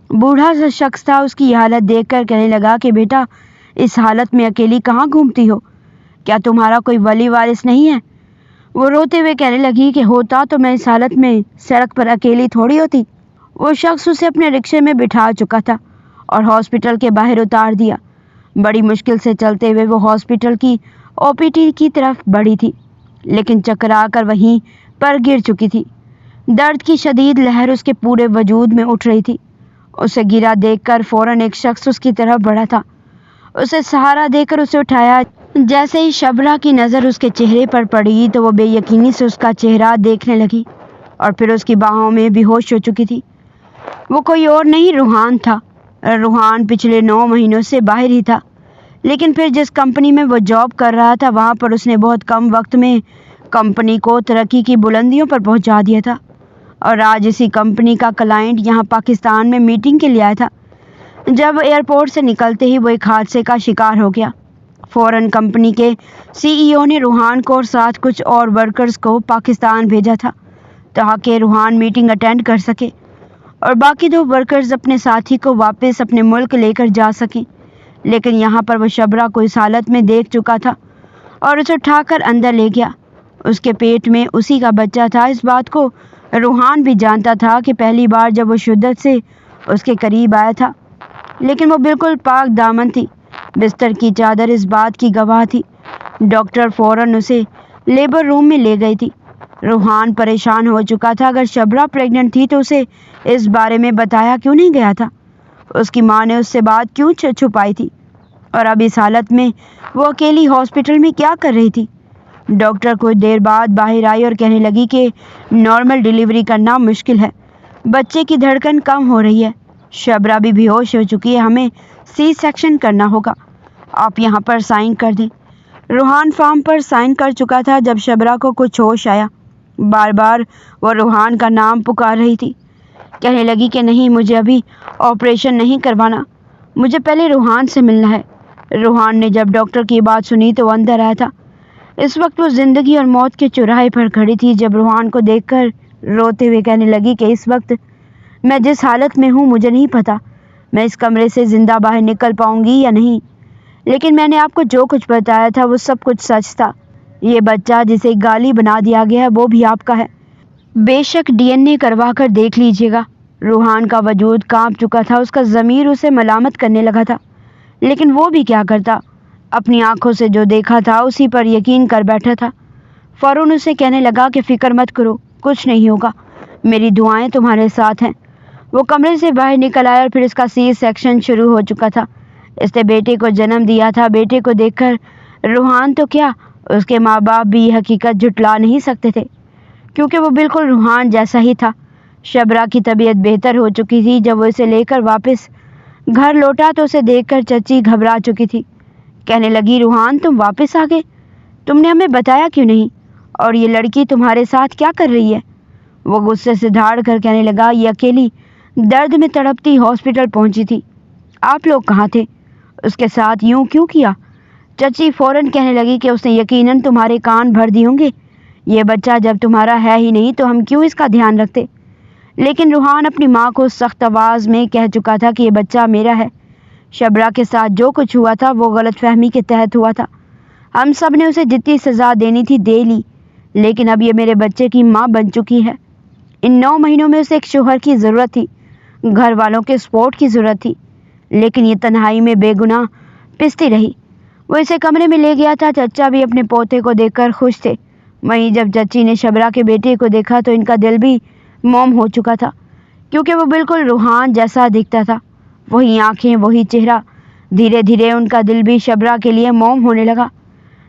بوڑھا سا شخص تھا۔ اس کی یہ حالت دیکھ کر کہنے لگا کہ بیٹا اس حالت میں اکیلی کہاں گھومتی ہو؟ کیا تمہارا کوئی ولی وارث نہیں ہے؟ وہ روتے ہوئے کہنے لگی کہ ہوتا تو میں اس حالت میں سڑک پر اکیلی تھوڑی ہوتی۔ وہ شخص اسے اپنے رکشے میں بٹھا چکا تھا اور ہاسپٹل کے باہر اتار دیا۔ بڑی مشکل سے چلتے ہوئے وہ ہاسپٹل کی OPD کی طرف بڑھی تھی، لیکن چکرا کر وہیں پر گر چکی تھی۔ درد کی شدید لہر اس کے پورے وجود میں اٹھ رہی تھی۔ اسے گرا دیکھ کر فوراً ایک شخص اس کی طرف بڑھا تھا۔ اسے سہارا دے کر اسے اٹھایا۔ جیسے ہی شبرا کی نظر اس کے چہرے پر پڑی تو وہ بے یقینی سے اس کا چہرہ دیکھنے لگی اور پھر اس کی باہوں میں بے ہوش ہو چکی تھی۔ وہ کوئی اور نہیں روحان تھا۔ روحان پچھلے 9 مہینوں سے باہر ہی تھا، لیکن پھر جس کمپنی میں وہ جاب کر رہا تھا وہاں پر اس نے بہت کم وقت میں کمپنی کو ترقی کی بلندیوں پر پہنچا دیا تھا اور آج اسی کمپنی کا کلائنٹ یہاں پاکستان میں میٹنگ کے لیے آیا تھا۔ جب ایئرپورٹ سے نکلتے ہی وہ ایک حادثے کا شکار ہو گیا۔ فوراً کمپنی کے CEO نے روحان کو اور ساتھ کچھ اور ورکرز کو پاکستان بھیجا تھا تاکہ روحان میٹنگ اٹینڈ کر سکے اور باقی 2 ورکرز اپنے ساتھی کو واپس اپنے ملک لے کر جا سکیں۔ لیکن یہاں پر وہ شبرا کو اس حالت میں دیکھ چکا تھا اور اسے اٹھا کر اندر لے گیا۔ اس کے پیٹ میں اسی کا بچہ تھا۔ اس بات کو روحان بھی جانتا تھا کہ پہلی بار جب وہ شدت سے اس کے قریب آیا تھا، لیکن وہ بالکل پاک دامن تھی۔ بستر کی چادر اس بات کی گواہ تھی۔ ڈاکٹر فوراً اسے لیبر روم میں لے گئی تھی۔ روحان پریشان ہو چکا تھا۔ اگر شبرا پریگننٹ تھی تو اسے اس بارے میں بتایا کیوں نہیں گیا تھا؟ اس کی ماں نے اس سے بات کیوں چھپائی تھی؟ اور اب اس حالت میں وہ اکیلی ہاسپٹل میں کیا کر رہی تھی؟ ڈاکٹر کچھ دیر بعد باہر آئی اور کہنے لگی کہ نارمل ڈیلیوری کرنا مشکل ہے، بچے کی دھڑکن کم ہو رہی ہے، شبرا بھی بے ہوش ہو چکی ہے، ہمیں سی سیکشن کرنا ہوگا، آپ یہاں پر سائن کر دیں۔ روحان فارم پر سائن کر چکا تھا جب شبرا کو کچھ ہوش آیا۔ بار بار وہ روحان کا نام پکار رہی تھی، کہنے لگی کہ نہیں، مجھے ابھی آپریشن نہیں کروانا، مجھے پہلے روحان سے ملنا ہے۔ روحان نے جب ڈاکٹر کی بات سنی تو وہ اندر آیا تھا۔ اس وقت وہ زندگی اور موت کے چوراہے پر کھڑی تھی۔ جب روحان کو دیکھ کر روتے ہوئے کہنے لگی کہ اس وقت میں جس حالت میں ہوں مجھے نہیں پتا میں اس کمرے سے زندہ باہر نکل پاؤں گی یا نہیں، لیکن میں نے آپ کو جو کچھ بتایا تھا وہ سب کچھ سچ تھا۔ یہ بچہ جسے گالی بنا دیا گیا ہے وہ بھی آپ کا ہے، بے شک DNA کروا کر دیکھ لیجیے گا۔ روحان کا وجود کانپ چکا تھا، اس کا ضمیر اسے ملامت کرنے لگا تھا، لیکن وہ بھی کیا کرتا؟ اپنی آنکھوں سے جو دیکھا تھا اسی پر یقین کر بیٹھا تھا۔ فوراً اسے کہنے لگا کہ فکر مت کرو، کچھ نہیں ہوگا، میری دعائیں تمہارے ساتھ ہیں۔ وہ کمرے سے باہر نکل آیا اور پھر اس کا سی سیکشن شروع ہو چکا تھا۔ اس نے بیٹے کو جنم دیا تھا۔ بیٹے کو دیکھ کر روحان تو کیا، اس کے ماں باپ بھی یہ حقیقت جھٹلا نہیں سکتے تھے، کیونکہ وہ بالکل روحان جیسا ہی تھا۔ شبرا کی طبیعت بہتر ہو چکی تھی۔ جب وہ اسے لے کر واپس گھر لوٹا تو اسے دیکھ کر چچی گھبرا چکی تھی۔ کہنے لگی، روحان تم واپس آ گئے، تم نے ہمیں بتایا کیوں نہیں؟ اور یہ لڑکی تمہارے ساتھ کیا کر رہی ہے؟ وہ غصے سے دھاڑ کر کہنے لگا، یہ اکیلی درد میں تڑپتی ہاسپٹل پہنچی تھی، آپ لوگ کہاں تھے؟ اس کے ساتھ یوں کیوں کیا؟ چچی فوراً کہنے لگی کہ اس نے یقیناً تمہارے کان بھر دیے ہوں گے، یہ بچہ جب تمہارا ہے ہی نہیں تو ہم کیوں اس کا دھیان رکھتے؟ لیکن روحان اپنی ماں کو سخت آواز میں کہہ چکا تھا کہ یہ بچہ میرا ہے۔ شبرا کے ساتھ جو کچھ ہوا تھا وہ غلط فہمی کے تحت ہوا تھا، ہم سب نے اسے جتنی سزا دینی تھی دے لی، لیکن اب یہ میرے بچے کی ماں بن چکی ہے۔ ان 9 مہینوں میں اسے ایک شوہر کی ضرورت تھی، گھر والوں کے سپورٹ کی ضرورت تھی، لیکن یہ تنہائی میں بے گناہ پستی رہی۔ وہ اسے کمرے میں لے گیا تھا۔ چچا بھی اپنے پوتے کو دیکھ کر خوش تھے۔ وہیں جب چچی نے شبرا کے بیٹے کو دیکھا تو ان کا دل بھی موم ہو چکا تھا، کیونکہ وہ بالکل روحان جیسا دکھتا تھا، وہی آنکھیں، وہی چہرہ۔ دھیرے دھیرے ان کا دل بھی شبرا کے لیے موم ہونے لگا،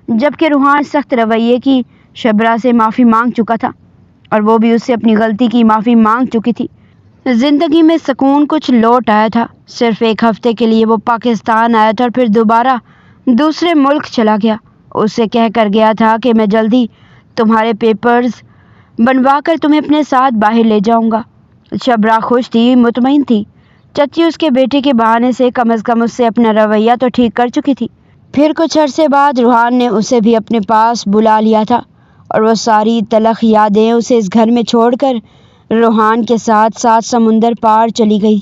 جبکہ روحان سخت رویے کی شبرا سے معافی مانگ چکا تھا اور وہ بھی اس سے اپنی غلطی کی معافی مانگ چکی تھی۔ زندگی میں سکون کچھ لوٹ آیا تھا۔ صرف 1 ہفتے کے لیے وہ پاکستان آیا تھا اور پھر دوبارہ دوسرے ملک چلا گیا۔ اس سے کہہ کر گیا تھا کہ میں جلدی تمہارے پیپرز بنوا کر تمہیں اپنے ساتھ باہر لے جاؤں گا۔ شبرا خوش تھی، مطمئن تھی۔ چچی اس کے بیٹے کے بہانے سے کم از کم اس سے اپنا رویہ تو ٹھیک کر چکی تھی۔ پھر کچھ عرصے بعد روحان نے اسے بھی اپنے پاس بلا لیا تھا اور وہ ساری تلخ یادیں اسے اس گھر میں چھوڑ کر روحان کے ساتھ 7 سمندر پار چلی گئی۔